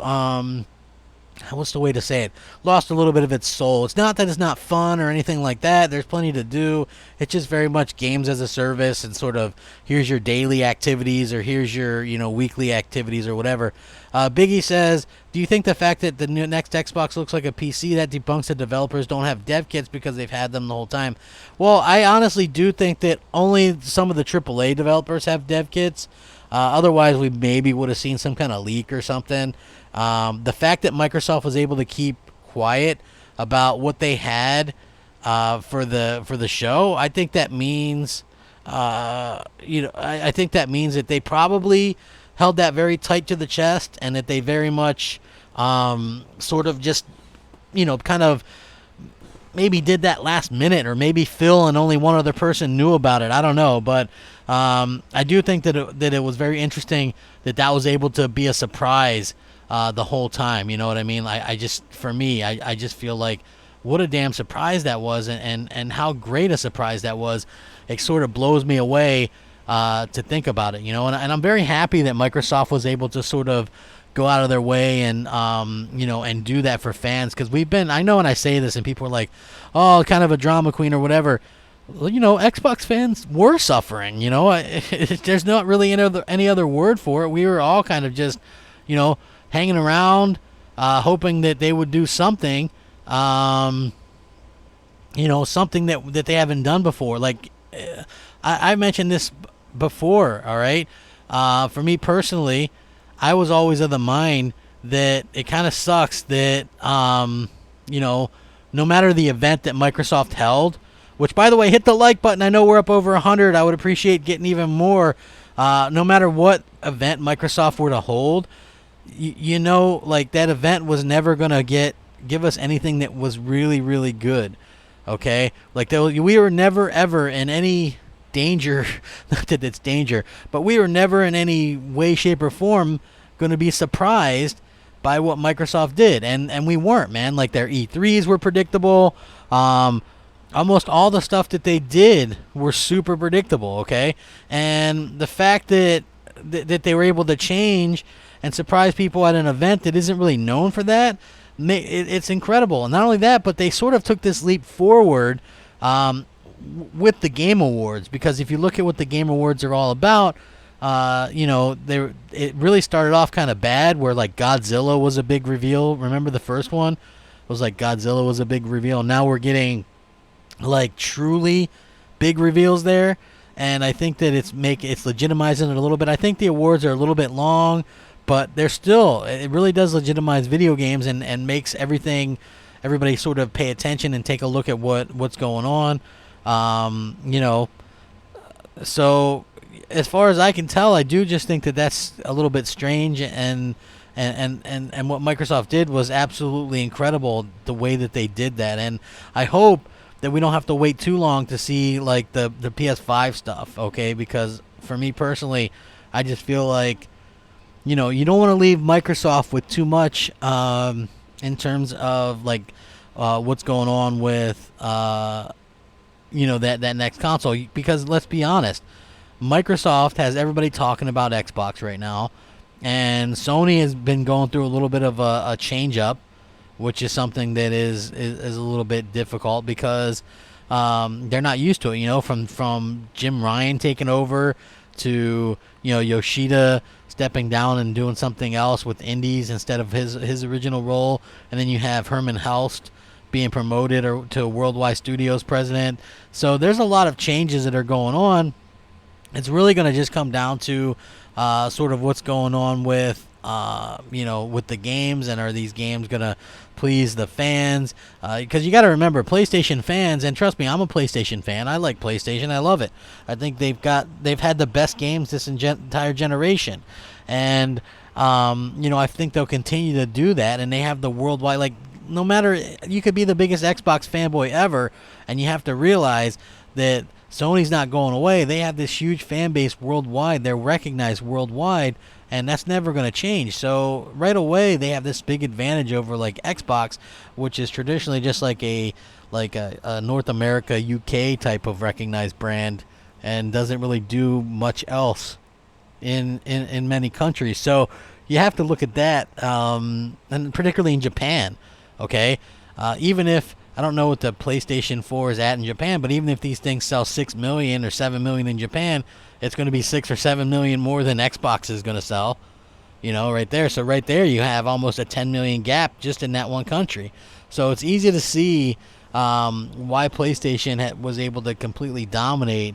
[SPEAKER 1] what's the way to say it, lost a little bit of its soul. It's not that it's not fun or anything like that. There's plenty to do. It's just very much games as a service, and sort of, here's your daily activities, or here's your, you know, weekly activities or whatever. Biggie says, do you think the fact that the next Xbox looks like a PC, that debunks that developers don't have dev kits because they've had them the whole time? Well, I honestly do think that only some of the AAA developers have dev kits. Otherwise, we maybe would have seen some kind of leak or something. The fact that Microsoft was able to keep quiet about what they had for the show, I think that means, I think that means that they probably held that very tight to the chest, and that they very much sort of just, you know, kind of maybe did that last minute, or maybe Phil and only one other person knew about it. I don't know, but I do think that it was very interesting that was able to be a surprise the whole time. You know what I mean? I just feel like what a damn surprise that was, and how great a surprise that was. It sort of blows me away to think about it, you know, and I'm very happy that Microsoft was able to sort of go out of their way and, you know, and do that for fans, because I know when I say this and people are like, oh, kind of a drama queen or whatever, well, you know, Xbox fans were suffering, you know. There's not really any other word for it. We were all kind of just, you know, hanging around, hoping that they would do something, you know, something that they haven't done before. Like, I mentioned this before, all right? For me personally, I was always of the mind that it kind of sucks that, you know, no matter the event that Microsoft held, which, by the way, hit the like button. I know we're up over 100. I would appreciate getting even more. No matter what event Microsoft were to hold, you know, like, that event was never going to give us anything that was really, really good, okay? Like, we were never, ever in any danger, not that it's danger, but we were never in any way, shape, or form going to be surprised by what Microsoft did, and we weren't, man. Like, their E3s were predictable. Almost all the stuff that they did were super predictable, okay? And the fact that they were able to change and surprise people at an event that isn't really known for that, it's incredible. And not only that, but they sort of took this leap forward with the Game Awards, because if you look at what the Game Awards are all about, you know, it really started off kind of bad, where, like, Godzilla was a big reveal. Remember the first one? It was like Godzilla was a big reveal. Now we're getting, like, truly big reveals there, and I think that it's legitimizing it a little bit. I think the awards are a little bit long, but it really does legitimize video games and makes everybody sort of pay attention and take a look at what's going on. You know, so as far as I can tell, I do just think that that's a little bit strange, and what Microsoft did was absolutely incredible, the way that they did that. And I hope that we don't have to wait too long to see, like, the PS5 stuff, okay? Because for me personally, I just feel like, you know, you don't want to leave Microsoft with too much in terms of, like, what's going on with you know, that next console, because let's be honest, Microsoft has everybody talking about Xbox right now, and Sony has been going through a little bit of a change up, which is something that is a little bit difficult, because they're not used to it, you know, from Jim Ryan taking over to, you know, Yoshida stepping down and doing something else with indies instead of his original role, and then you have Herman Helst being promoted to Worldwide Studios president. So there's a lot of changes that are going on. It's really going to just come down to sort of what's going on with with the games, and are these games gonna please the fans? Because you got to remember, PlayStation fans, and trust me, I'm a PlayStation fan. I like PlayStation. I love it. I think they've had the best games this entire generation, and I think they'll continue to do that. And they have the worldwide, like, no matter, you could be the biggest Xbox fanboy ever, and you have to realize that Sony's not going away. They have this huge fan base worldwide. They're recognized worldwide, and that's never going to change. So right away, they have this big advantage over like Xbox, which is traditionally just like a North America, UK type of recognized brand, and doesn't really do much else in many countries. So you have to look at that, and particularly in Japan. Okay, even if I don't know what the PlayStation 4 is at in Japan, but even if these things sell 6 million or 7 million in Japan, it's going to be 6 or 7 million more than Xbox is going to sell, right there. So right there you have almost a 10 million gap just in that one country. So it's easy to see why PlayStation was able to completely dominate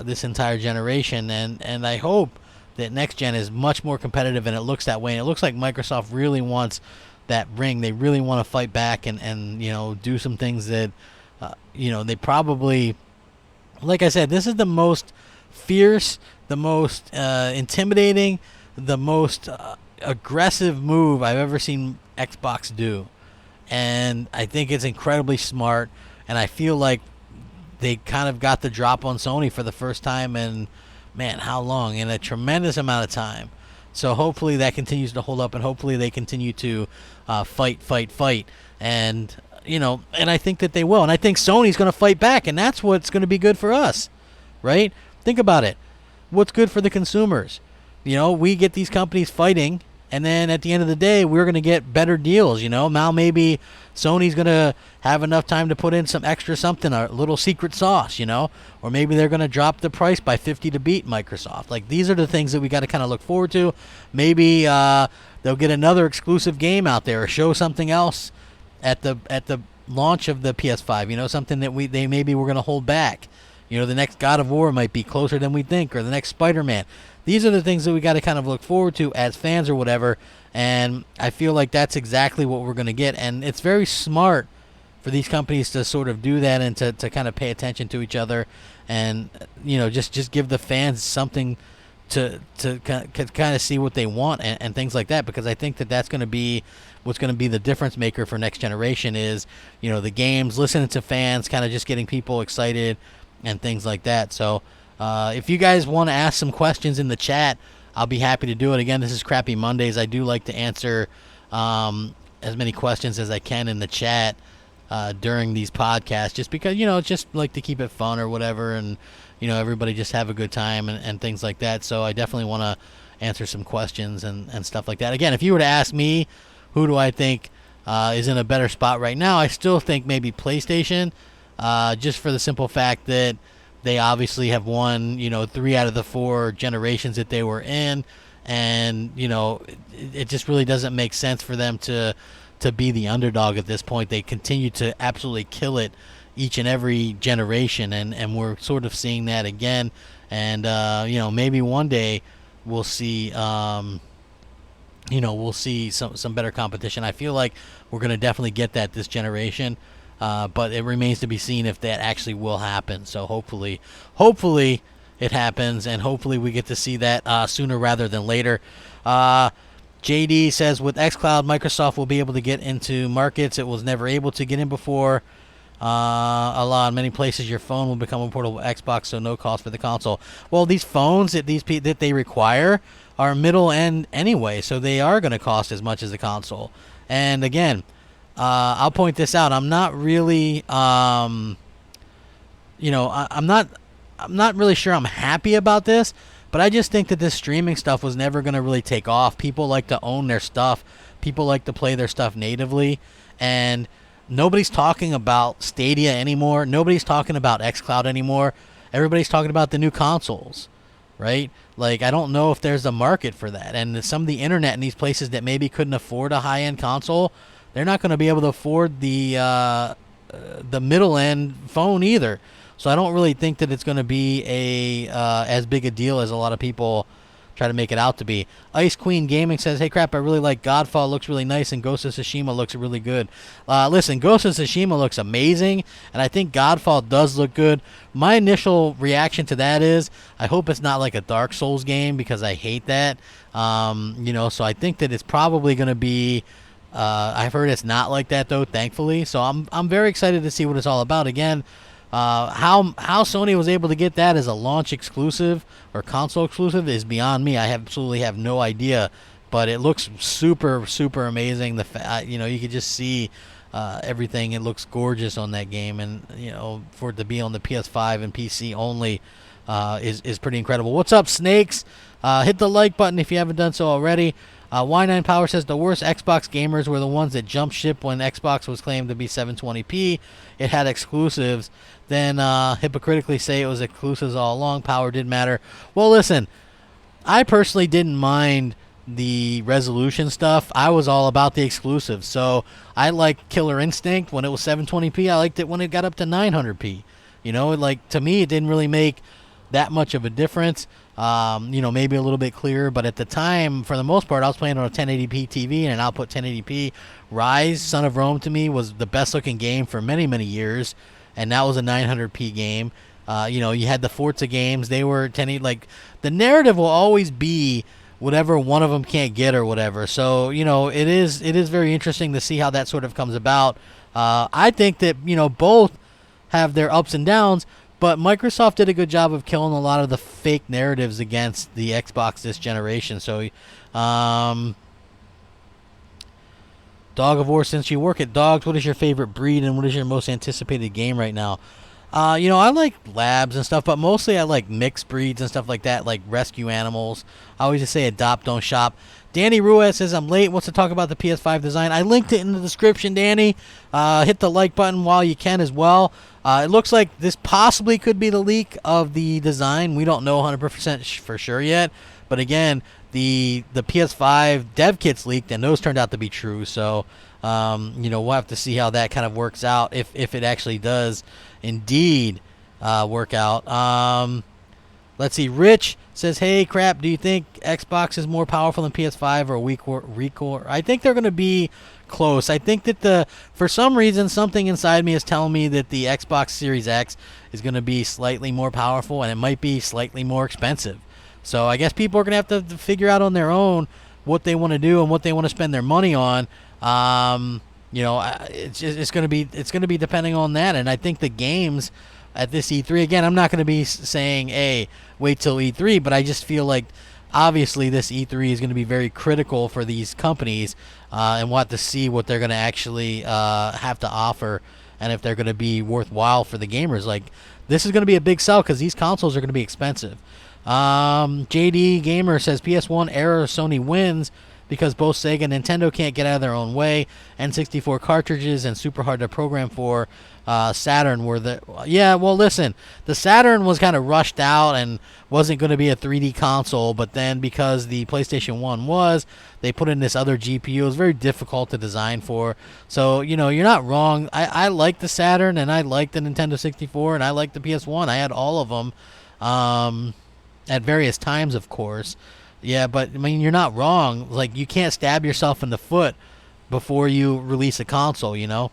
[SPEAKER 1] this entire generation. And I hope that next gen is much more competitive, and it looks that way. And it looks like Microsoft really wants that ring. They really want to fight back and do some things that they probably, like I said, this is the most fierce, the most intimidating, the most aggressive move I've ever seen Xbox do, and I think it's incredibly smart. And I feel like they kind of got the drop on Sony for the first time in, man, how long? In a tremendous amount of time. So hopefully that continues to hold up, and hopefully they continue to fight, and and I think that they will, and I think Sony's going to fight back, and that's what's going to be good for us, right? Think about it. What's good for the consumers? We get these companies fighting, and then at the end of the day, we're going to get better deals. Now maybe Sony's going to have enough time to put in some extra something, a little secret sauce, or maybe they're going to drop the price by 50 to beat Microsoft. Like, these are the things that we got to kind of look forward to. Maybe they'll get another exclusive game out there, or show something else at the launch of the PS5. Something that they maybe we're going to hold back. The next God of War might be closer than we think, or the next Spider-Man. These are the things that we got to kind of look forward to as fans or whatever, and I feel like that's exactly what we're going to get. And it's very smart for these companies to sort of do that, and to kind of pay attention to each other, and just give the fans something to kind of see what they want, and things like that, because I think that that's going to be what's going to be the difference maker for next generation is the games, listening to fans, kind of just getting people excited and things like that. So if you guys want to ask some questions in the chat, I'll be happy to do it. Again, this is Crappy Mondays. I do like to answer as many questions as I can in the chat during these podcasts, just because just like to keep it fun or whatever, and everybody just have a good time and things like that. So I definitely want to answer some questions and stuff like that. Again, if you were to ask me who do I think is in a better spot right now, I still think maybe PlayStation, just for the simple fact that they obviously have won 3 out of the 4 generations that they were in, and it just really doesn't make sense for them to be the underdog at this point. They continue to absolutely kill it each and every generation, and we're sort of seeing that again. And maybe one day we'll see we'll see some better competition. I feel like we're going to definitely get that this generation, but it remains to be seen if that actually will happen. So hopefully it happens, and hopefully we get to see that sooner rather than later. JD says, with xCloud, Microsoft will be able to get into markets it was never able to get in before. A lot in many places, your phone will become a portable Xbox, so no cost for the console. Well, these phones that they require are middle end anyway, so they are going to cost as much as the console. And again, I'll point this out. I'm not really, I'm not really sure I'm happy about this, but I just think that this streaming stuff was never going to really take off. People like to own their stuff. People like to play their stuff natively, and nobody's talking about Stadia anymore. Nobody's talking about xCloud anymore. Everybody's talking about the new consoles, right? Like, I don't know if there's a market for that. And some of the internet in these places that maybe couldn't afford a high-end console, they're not going to be able to afford the middle-end phone either. So I don't really think that it's going to be as big a deal as a lot of people try to make it out to be. Ice Queen Gaming says, hey, Crap, I really like Godfall. Looks really nice, and Ghost of Tsushima looks really good. Listen, Ghost of Tsushima looks amazing, and I think Godfall does look good. My initial reaction to that is, I hope it's not like a Dark Souls game, because I hate that. So I think that it's probably going to be... I've heard it's not like that, though, thankfully. So I'm very excited to see what it's all about. Again, how Sony was able to get that as a launch exclusive or console exclusive is beyond me. I absolutely have no idea, but it looks super, super amazing. You could just see everything. It looks gorgeous on that game, and for it to be on the PS5 and PC only is pretty incredible. What's up, Snakes? Hit the like button if you haven't done so already. Y9 Power says the worst Xbox gamers were the ones that jumped ship when Xbox was claimed to be 720p. It had exclusives. Then hypocritically say it was exclusives all along. Power didn't matter. Well, listen, I personally didn't mind the resolution stuff. I was all about the exclusives. So I liked Killer Instinct when it was 720p. I liked it when it got up to 900p. To me, it didn't really make that much of a difference. Maybe a little bit clearer, but at the time, for the most part, I was playing on a 1080p TV and an output 1080p. Rise, Son of Rome, to me, was the best looking game for many, many years, and that was a 900p game. You had the Forza games; they were 1080. The narrative will always be whatever one of them can't get or whatever. So it is very interesting to see how that sort of comes about. I think that both have their ups and downs. But Microsoft did a good job of killing a lot of the fake narratives against the Xbox this generation. So, Dog of War, since you work at Dogs, what is your favorite breed and what is your most anticipated game right now? I like labs and stuff, but mostly I like mixed breeds and stuff like that, like rescue animals. I always just say adopt, don't shop. Danny Ruiz says, I'm late. Wants to talk about the PS5 design. I linked it in the description, Danny. Hit the like button while you can as well. It looks like this possibly could be the leak of the design. We don't know 100% for sure yet. But again, the PS5 dev kits leaked, and those turned out to be true. So, we'll have to see how that kind of works out, if it actually does indeed work out. Let's see. Rich says, hey, Crap, do you think Xbox is more powerful than PS5 or weaker? I think they're going to be close. I think that for some reason, something inside me is telling me that the Xbox Series X is going to be slightly more powerful, and it might be slightly more expensive. So I guess people are going to have to figure out on their own what they want to do and what they want to spend their money on. It's going to be depending on that. And I think the games at this E3, again, I'm not going to be saying, hey, wait till E3, but I just feel like obviously this E3 is going to be very critical for these companies, and we'll have to see what they're going to actually have to offer, and if they're going to be worthwhile for the gamers. This is going to be a big sell because these consoles are going to be expensive. JD Gamer says PS1 era Sony wins because both Sega and Nintendo can't get out of their own way. N64 cartridges and super hard to program for. Saturn were listen, the Saturn was kind of rushed out and wasn't going to be a 3D console, but then because the PlayStation 1 they put in this other GPU. It was very difficult to design for. So, you're not wrong. I like the Saturn, and I like the Nintendo 64, and I like the PS1. I had all of them at various times, of course. Yeah, but, you're not wrong. You can't stab yourself in the foot before you release a console,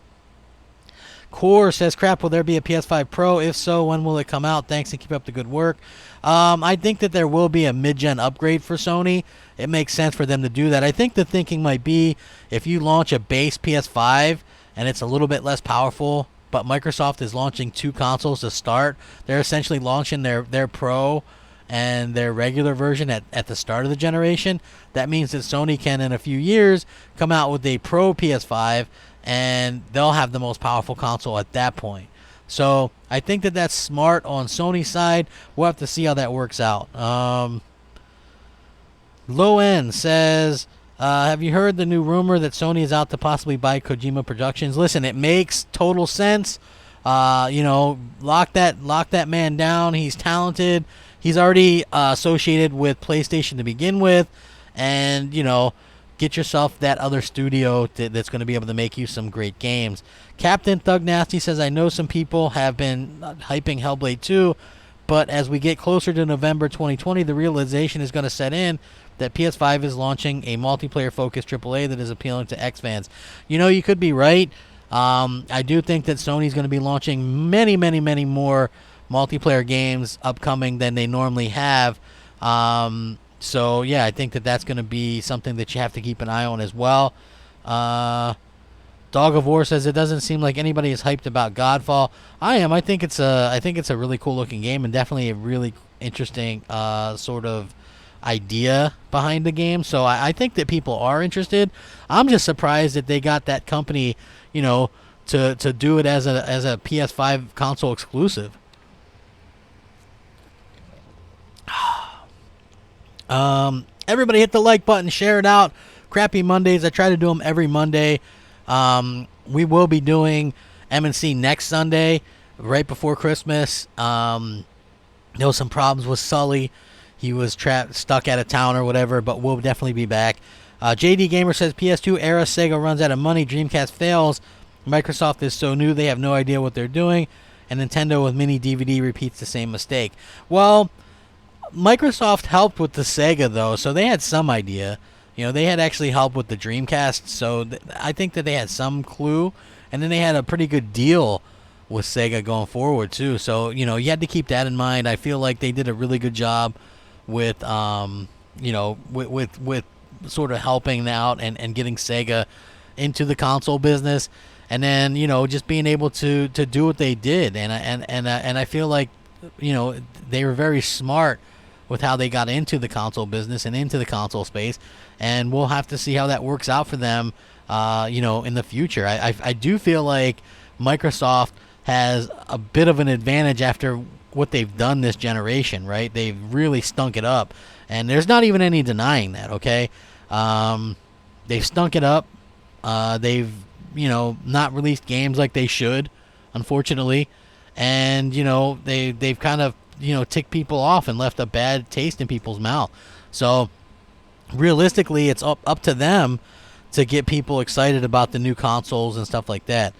[SPEAKER 1] Core says, Crap, will there be a PS5 Pro? If so, when will it come out? Thanks and keep up the good work. I think that there will be a mid-gen upgrade for Sony. It makes sense for them to do that. I think the thinking might be if you launch a base PS5 and it's a little bit less powerful, but Microsoft is launching two consoles to start, they're essentially launching their Pro and their regular version at the start of the generation. That means that Sony can, in a few years, come out with a Pro PS5, and they'll have the most powerful console at that point. So I think that that's smart on Sony's side. We'll have to see how that works out. Low End says, have you heard the new rumor that Sony is out to possibly buy Kojima Productions? Listen, it makes total sense. Lock that man down. He's talented. He's already associated with PlayStation to begin with, and get yourself that other studio that's going to be able to make you some great games. Captain Thug Nasty says, I know some people have been hyping Hellblade 2, But as we get closer to November 2020, the realization is going to set in that PS5 is launching a multiplayer-focused AAA that is appealing to X fans. You know, you could be right. I do think that Sony's going to be launching many, many, many more multiplayer games upcoming than they normally have. So, yeah, I think that that's going to be something that you have to keep an eye on as well. Dog of War says it doesn't seem like anybody is hyped about Godfall. I am. I think it's a really cool looking game and definitely a really interesting sort of idea behind the game. So I think that people are interested. I'm just surprised that they got that company, you know, to do it as a PS5 console exclusive. Everybody hit the like button, share it out. Crappy Mondays. I try to do them every Monday. We will be doing M&C next Sunday, right before Christmas. There was some problems with Sully. He was stuck out of town or whatever, but we'll definitely be back. JD Gamer says PS2 era Sega runs out of money. Dreamcast fails. Microsoft is so new they have no idea what they're doing. And Nintendo with mini DVD repeats the same mistake. Well, Microsoft helped with the Sega, though, so they had some idea. You know, they had actually help with the Dreamcast, so I think that they had some clue. And then they had a pretty good deal with Sega going forward, too. So, you know, you had to keep that in mind. I feel like they did a really good job with, you know, with sort of helping out and getting Sega into the console business. And then, you know, just being able to do what they did. And I feel like, you know, they were very smart with how they got into the console business and into the console space, and we'll have to see how that works out for them, you know, in the future. I do feel like Microsoft has a bit of an advantage after what they've done this generation, right? They've really stunk it up, and there's not even any denying that, okay? They've stunk it up. They've, you know, not released games like they should, unfortunately, and, you know, they've kind of, you know, ticked people off and left a bad taste in people's mouth. So realistically, it's up to them to get people excited about the new consoles and stuff like that.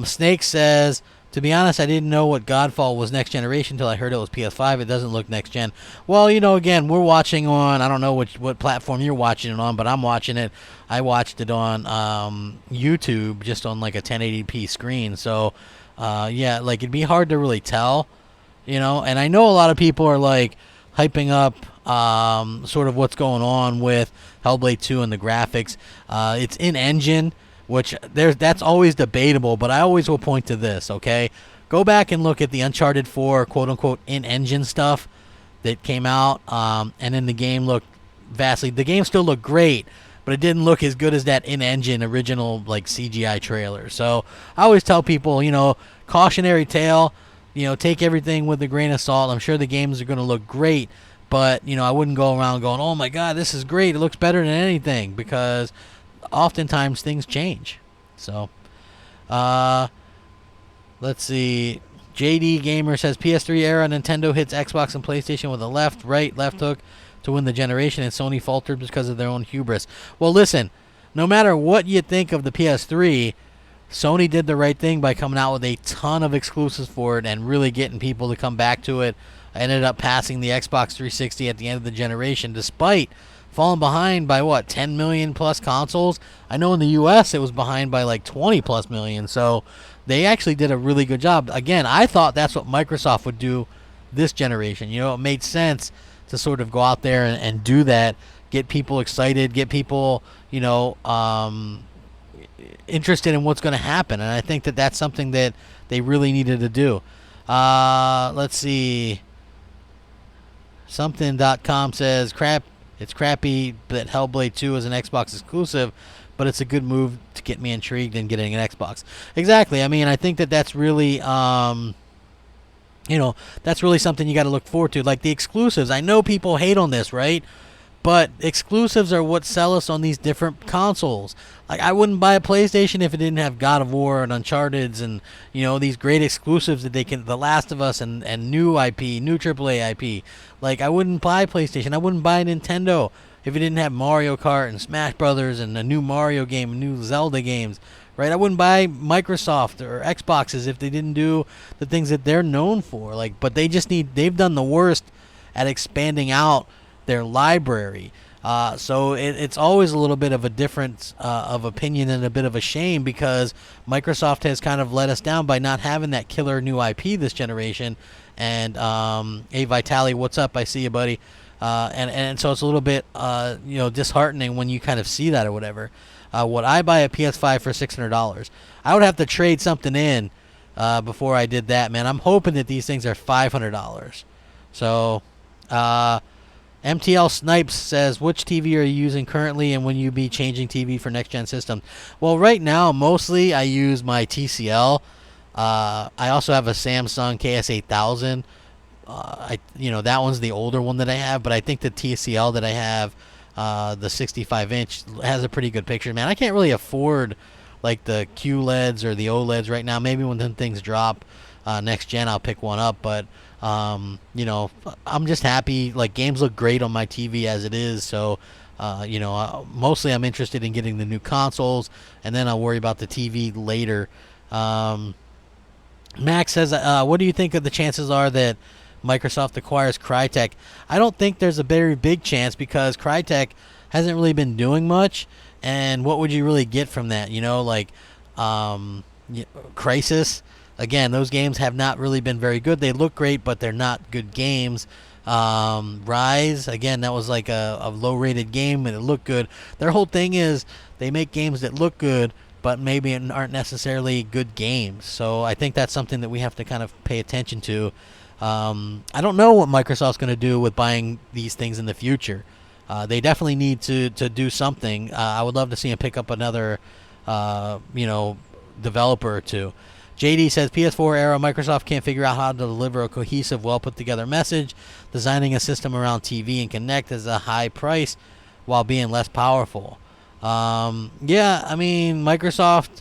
[SPEAKER 1] Snake says, to be honest, I didn't know what Godfall was next generation until I heard it was PS5. It doesn't look next gen. Well, you know, again, we're watching on, I don't know what platform you're watching it on, but I'm watching it. I watched it on YouTube, just on like a 1080p screen. So yeah, like it'd be hard to really tell. You know, and I know a lot of people are like hyping up sort of what's going on with Hellblade 2 and the graphics. It's in engine, which that's always debatable, but I always will point to this, okay? Go back and look at the Uncharted 4 quote-unquote in-engine stuff that came out, and then the game looked vastly... The game still looked great, but it didn't look as good as that in-engine original like CGI trailer. So I always tell people, you know, cautionary tale... You know, take everything with a grain of salt. I'm sure the games are going to look great, but, you know, I wouldn't go around going, oh, my God, this is great. It looks better than anything, because oftentimes things change. So, let's see. JD Gamer says, PS3 era, Nintendo hits Xbox and PlayStation with a left hook to win the generation, and Sony faltered because of their own hubris. Well, listen, no matter what you think of the PS3, Sony did the right thing by coming out with a ton of exclusives for it and really getting people to come back to it. I ended up passing the Xbox 360 at the end of the generation, despite falling behind by, 10 million plus consoles? I know in the U.S. it was behind by like 20 plus million, so they actually did a really good job. Again, I thought that's what Microsoft would do this generation. You know, it made sense to sort of go out there and do that, get people excited, get people, you know, interested in what's going to happen, and I think that that's something that they really needed to do. Let's see. Something.com says, it's crappy that Hellblade 2 is an Xbox exclusive, but it's a good move to get me intrigued in getting an Xbox. Exactly. I mean, I think that that's really, you know, that's really something you got to look forward to. Like the exclusives. I know people hate on this, right? But exclusives are what sell us on these different consoles. Like, I wouldn't buy a PlayStation if it didn't have God of War and Uncharted and, you know, these great exclusives that they can, The Last of Us and new IP, new AAA IP. Like, I wouldn't buy PlayStation. I wouldn't buy Nintendo if it didn't have Mario Kart and Smash Brothers and a new Mario game and new Zelda games, right? I wouldn't buy Microsoft or Xboxes if they didn't do the things that they're known for. Like, but they've done the worst at expanding out their library. So it's always a little bit of a difference of opinion and a bit of a shame, because Microsoft has kind of let us down by not having that killer new IP this generation. And hey, Vitali, what's up? I see you, buddy. And so it's a little bit disheartening when you kind of see that or whatever. Would I buy a PS5 for $600? I would have to trade something in before I did that, man. I'm hoping that these things are $500. So MTL Snipes says, which TV are you using currently, and when you be changing TV for next gen system? Well, right now mostly I use my TCL. I also have a Samsung KS8000. That one's the older one that I have, but I think the TCL that I have, the 65-inch, has a pretty good picture, man. I can't really afford like the QLEDs or the OLEDs right now. Maybe when them things drop next gen, I'll pick one up, but I'm just happy. Like, games look great on my TV as it is, so mostly I'm interested in getting the new consoles, and then I'll worry about the TV later. Max says, what do you think of the chances are that Microsoft acquires Crytek? I don't think there's a very big chance, because Crytek hasn't really been doing much, and what would you really get from that? Crysis. Again, those games have not really been very good. They look great, but they're not good games. Rise, again, that was like a low-rated game, and it looked good. Their whole thing is they make games that look good, but maybe aren't necessarily good games. So I think that's something that we have to kind of pay attention to. I don't know what Microsoft's going to do with buying these things in the future. They definitely need to do something. I would love to see them pick up another, developer or two. JD says, PS4 era, Microsoft can't figure out how to deliver a cohesive, well-put-together message. Designing a system around TV and Kinect is a high price while being less powerful. Microsoft...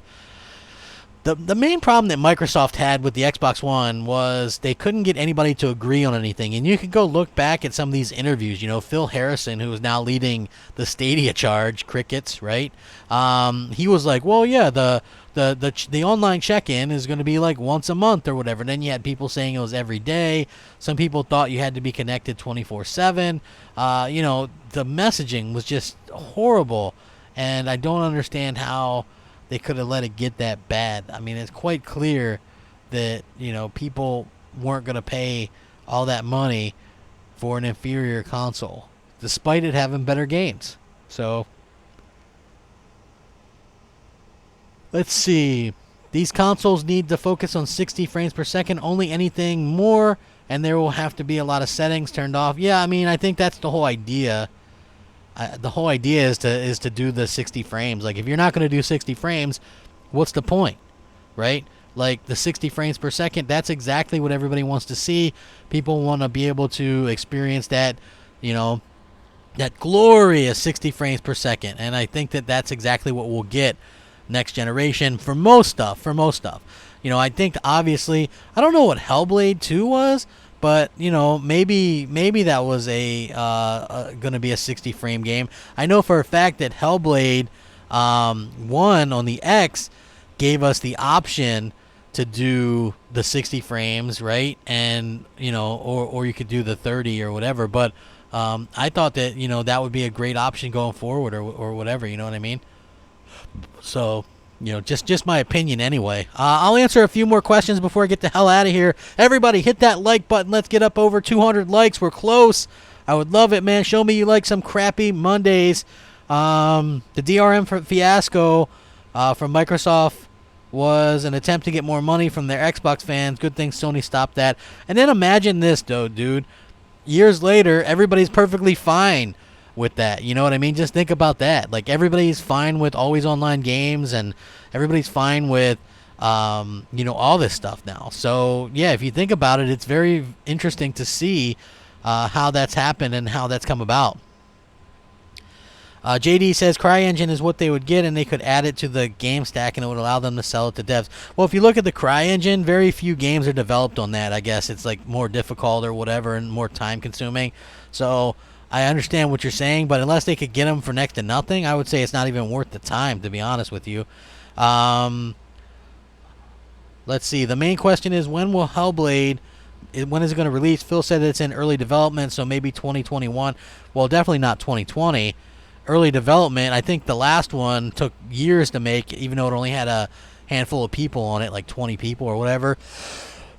[SPEAKER 1] The main problem that Microsoft had with the Xbox One was they couldn't get anybody to agree on anything. And you could go look back at some of these interviews. Phil Harrison, who is now leading the Stadia charge, Crickets, right? He was like, well, yeah, the online check-in is going to be like once a month or whatever. And then you had people saying it was every day. Some people thought you had to be connected 24/7. The messaging was just horrible. And I don't understand how they could have let it get that bad. I mean, it's quite clear that, people weren't going to pay all that money for an inferior console, despite it having better games. So, let's see. These consoles need to focus on 60 frames per second. Only anything more, and there will have to be a lot of settings turned off. Yeah, I mean, I think that's the whole idea. The whole idea is to do the 60 frames. Like, if you're not going to do 60 frames, what's the point, right? Like, the 60 frames per second, that's exactly what everybody wants to see. People want to be able to experience that, that glorious 60 frames per second. And I think that that's exactly what we'll get next generation for most stuff. I think, obviously, I don't know what Hellblade 2 was, but, maybe that was going to be a 60 frame game. I know for a fact that Hellblade 1 on the X gave us the option to do the 60 frames, right? And, or you could do the 30 or whatever. But I thought that, that would be a great option going forward or whatever, you know what I mean? So... just my opinion anyway. I'll answer a few more questions before I get the hell out of here. Everybody, hit that like button. Let's get up over 200 likes. We're close. I would love it, man. Show me you like some crappy Mondays. The DRM fiasco from Microsoft was an attempt to get more money from their Xbox fans. Good thing Sony stopped that. And then imagine this, though, dude. Years later, everybody's perfectly fine with that. You know what I mean? Just think about that. Like, everybody's fine with always online games, and everybody's fine with all this stuff now. So yeah, if you think about it, it's very interesting to see how that's happened and how that's come about. JD says CryEngine is what they would get, and they could add it to the game stack, and it would allow them to sell it to devs. Well, if you look at the CryEngine, very few games are developed on that. I guess it's like more difficult or whatever and more time consuming. So I understand what you're saying, but unless they could get them for next to nothing, I would say it's not even worth the time, to be honest with you. Let's see. The main question is, when will Hellblade, when is it going to release? Phil said it's in early development, so maybe 2021. Well, definitely not 2020. Early development, I think the last one took years to make, even though it only had a handful of people on it, like 20 people or whatever.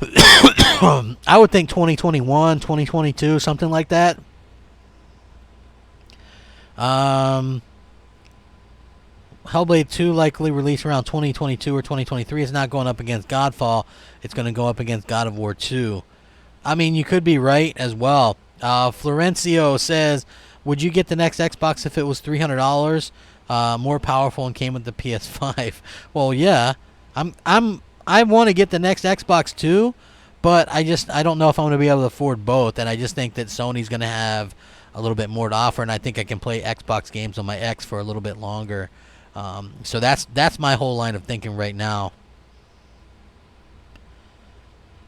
[SPEAKER 1] I would think 2021, 2022, something like that. Hellblade 2 likely release around 2022 or 2023. It's not going up against Godfall. It's going to go up against God of War 2. I mean, you could be right as well. Florencio says, would you get the next Xbox if it was $300? More powerful and came with the PS5. Well, yeah. I want to get the next Xbox too, but I don't know if I'm going to be able to afford both, and I just think that Sony's going to have a little bit more to offer, and I think I can play Xbox games on my X for a little bit longer. So that's my whole line of thinking right now.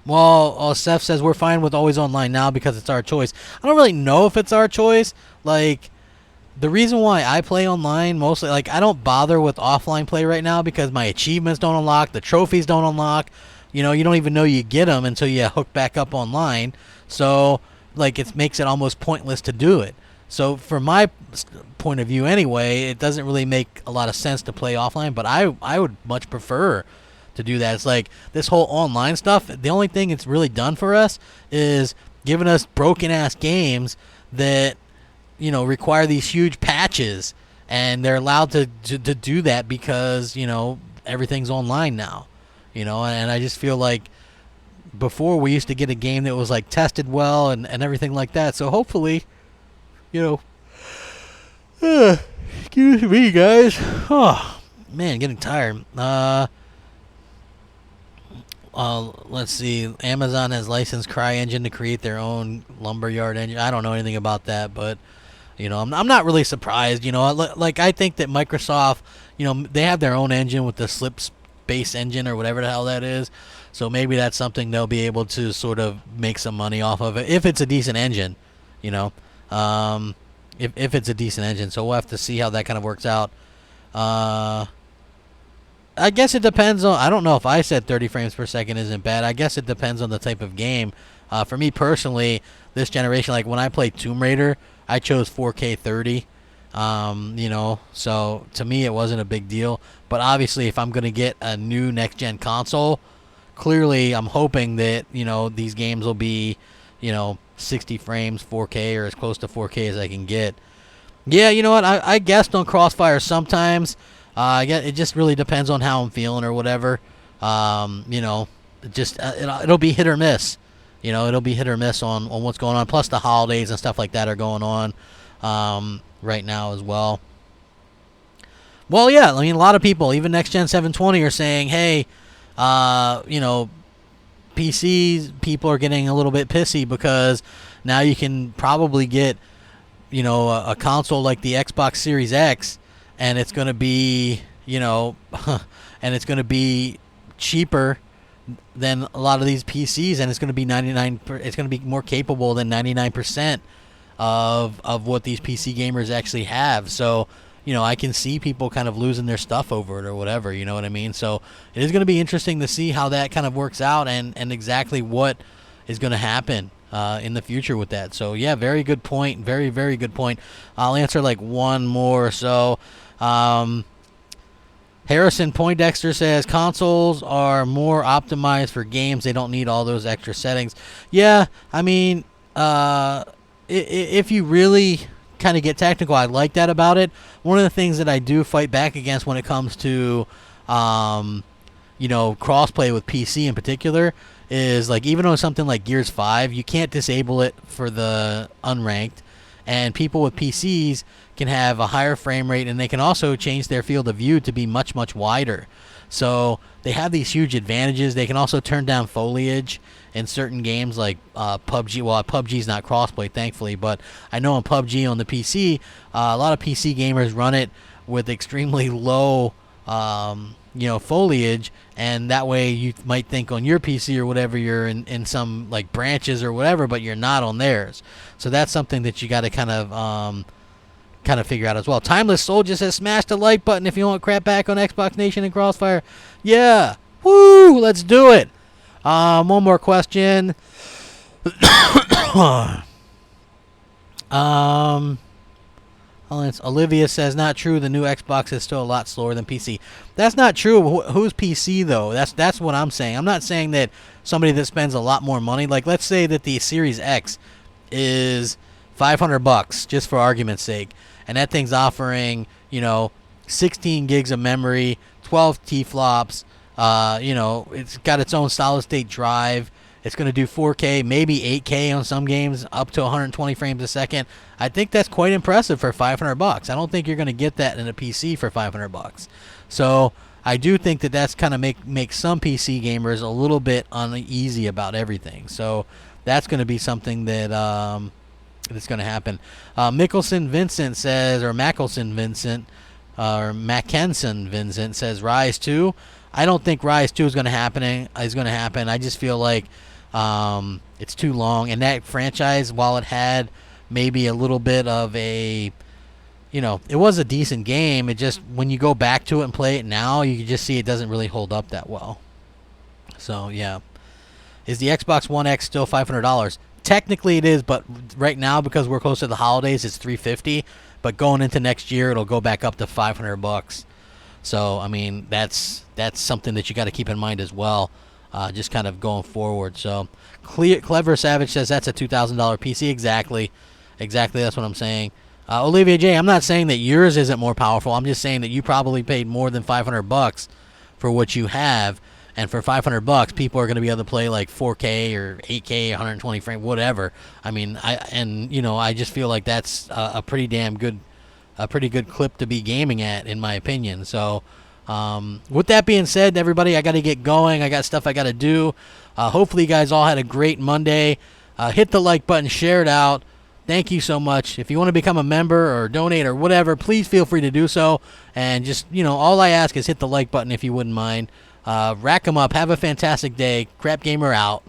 [SPEAKER 1] Well, Seth says we're fine with always online now because it's our choice. I don't really know if it's our choice. Like, the reason why I play online mostly, like, I don't bother with offline play right now because my achievements don't unlock, the trophies don't unlock. You know, you don't even know you get them until you hook back up online. So, like, it makes it almost pointless to do it. So, from my point of view anyway, it doesn't really make a lot of sense to play offline, but I would much prefer to do that. It's like this whole online stuff, the only thing it's really done for us is giving us broken ass games that, you know, require these huge patches, and they're allowed to do that because, you know, everything's online now, you know. And I just feel like before we used to get a game that was like tested well and everything like that. So hopefully, you know, excuse me guys, oh man, getting tired. Let's see. Amazon has licensed CryEngine to create their own Lumberyard engine. I don't know anything about that, but, you know, I'm not really surprised. You know, like, I think that Microsoft, you know, they have their own engine with the Slip Space engine or whatever the hell that is. So maybe that's something they'll be able to sort of make some money off of it if it's a decent engine, you know. If it's a decent engine. So we'll have to see how that kind of works out. I guess it depends on, I don't know if I said 30 frames per second isn't bad. I guess it depends on the type of game. For me personally, this generation, like when I played Tomb Raider, I chose 4K 30. You know, so to me it wasn't a big deal. But obviously if I'm going to get a new next-gen console, clearly I'm hoping that, you know, these games will be, you know, 60 frames, 4K, or as close to 4K as I can get. Yeah, you know what, I guessed on Crossfire sometimes. It just really depends on how I'm feeling or whatever. You know, it'll be hit or miss. You know, it'll be hit or miss on what's going on. Plus the holidays and stuff like that are going on right now as well. Well, yeah, I mean, a lot of people, even Next Gen 720, are saying, hey, you know, PCs, people are getting a little bit pissy because now you can probably get, you know, a console like the Xbox Series X, and it's going to be, you know, and it's going to be cheaper than a lot of these PCs, and it's going to be it's going to be more capable than 99% of what these PC gamers actually have. So, you know, I can see people kind of losing their stuff over it or whatever, you know what I mean? So it is going to be interesting to see how that kind of works out and exactly what is going to happen in the future with that. So, yeah, very good point. Very, very good point. I'll answer like one more. So, Harrison Poindexter says consoles are more optimized for games. They don't need all those extra settings. Yeah, I mean, if you really kind of get technical, I like that about it. One of the things that I do fight back against when it comes to, you know, crossplay with PC in particular is, like, even on something like Gears 5, you can't disable it for the unranked, and people with PCs can have a higher frame rate, and they can also change their field of view to be much, much wider. So they have these huge advantages. They can also turn down foliage in certain games like PUBG. Well, PUBG's not crossplay, thankfully, but I know in PUBG on the PC, a lot of PC gamers run it with extremely low, you know, foliage, and that way you might think on your PC or whatever you're in some like branches or whatever, but you're not on theirs. So that's something that you got to kind of kind of figure out as well. Timeless Soul just says smash the like button if you want crap back on Xbox Nation and Crossfire. Yeah. Woo! Let's do it. One more question. Olivia says, not true. The new Xbox is still a lot slower than PC. That's not true. Who's PC, though? That's what I'm saying. I'm not saying that somebody that spends a lot more money, like let's say that the Series X is $500, just for argument's sake, and that thing's offering, 16 gigs of memory, 12 T-flops, it's got its own solid-state drive. It's going to do 4K, maybe 8K on some games, up to 120 frames a second. I think that's quite impressive for $500. I don't think you're going to get that in a PC for $500. So I do think that that's kind of make some PC gamers a little bit uneasy about everything. So that's going to be something that that's going to happen. Mickelson Vincent says, or Mackelson Vincent, or Mackenson Vincent says, Rise 2. I don't think Rise 2 is going to happen. I just feel like it's too long, and that franchise, while it had maybe a little bit of a, it was a decent game, it just, when you go back to it and play it now, you can just see it doesn't really hold up that well. So yeah. Is the Xbox One X still $500? Technically it is, but right now, because we're close to the holidays, it's $350. But going into next year, it'll go back up to $500. So I mean, that's something that you got to keep in mind as well. Just kind of going forward. So Clever Savage says that's a $2,000 PC. Exactly. That's what I'm saying. Olivia J, I'm not saying that yours isn't more powerful. I'm just saying that you probably paid more than $500 for what you have. And for $500, people are going to be able to play like 4K or 8K, 120 frame, whatever. I mean, I just feel like that's a pretty good clip to be gaming at, in my opinion. So, with that being said, everybody, I got to get going. I got stuff I got to do. Hopefully, you guys all had a great Monday. Hit the like button, share it out. Thank you so much. If you want to become a member or donate or whatever, please feel free to do so. And just, all I ask is hit the like button if you wouldn't mind. Rack 'em up. Have a fantastic day. Crapgamer out.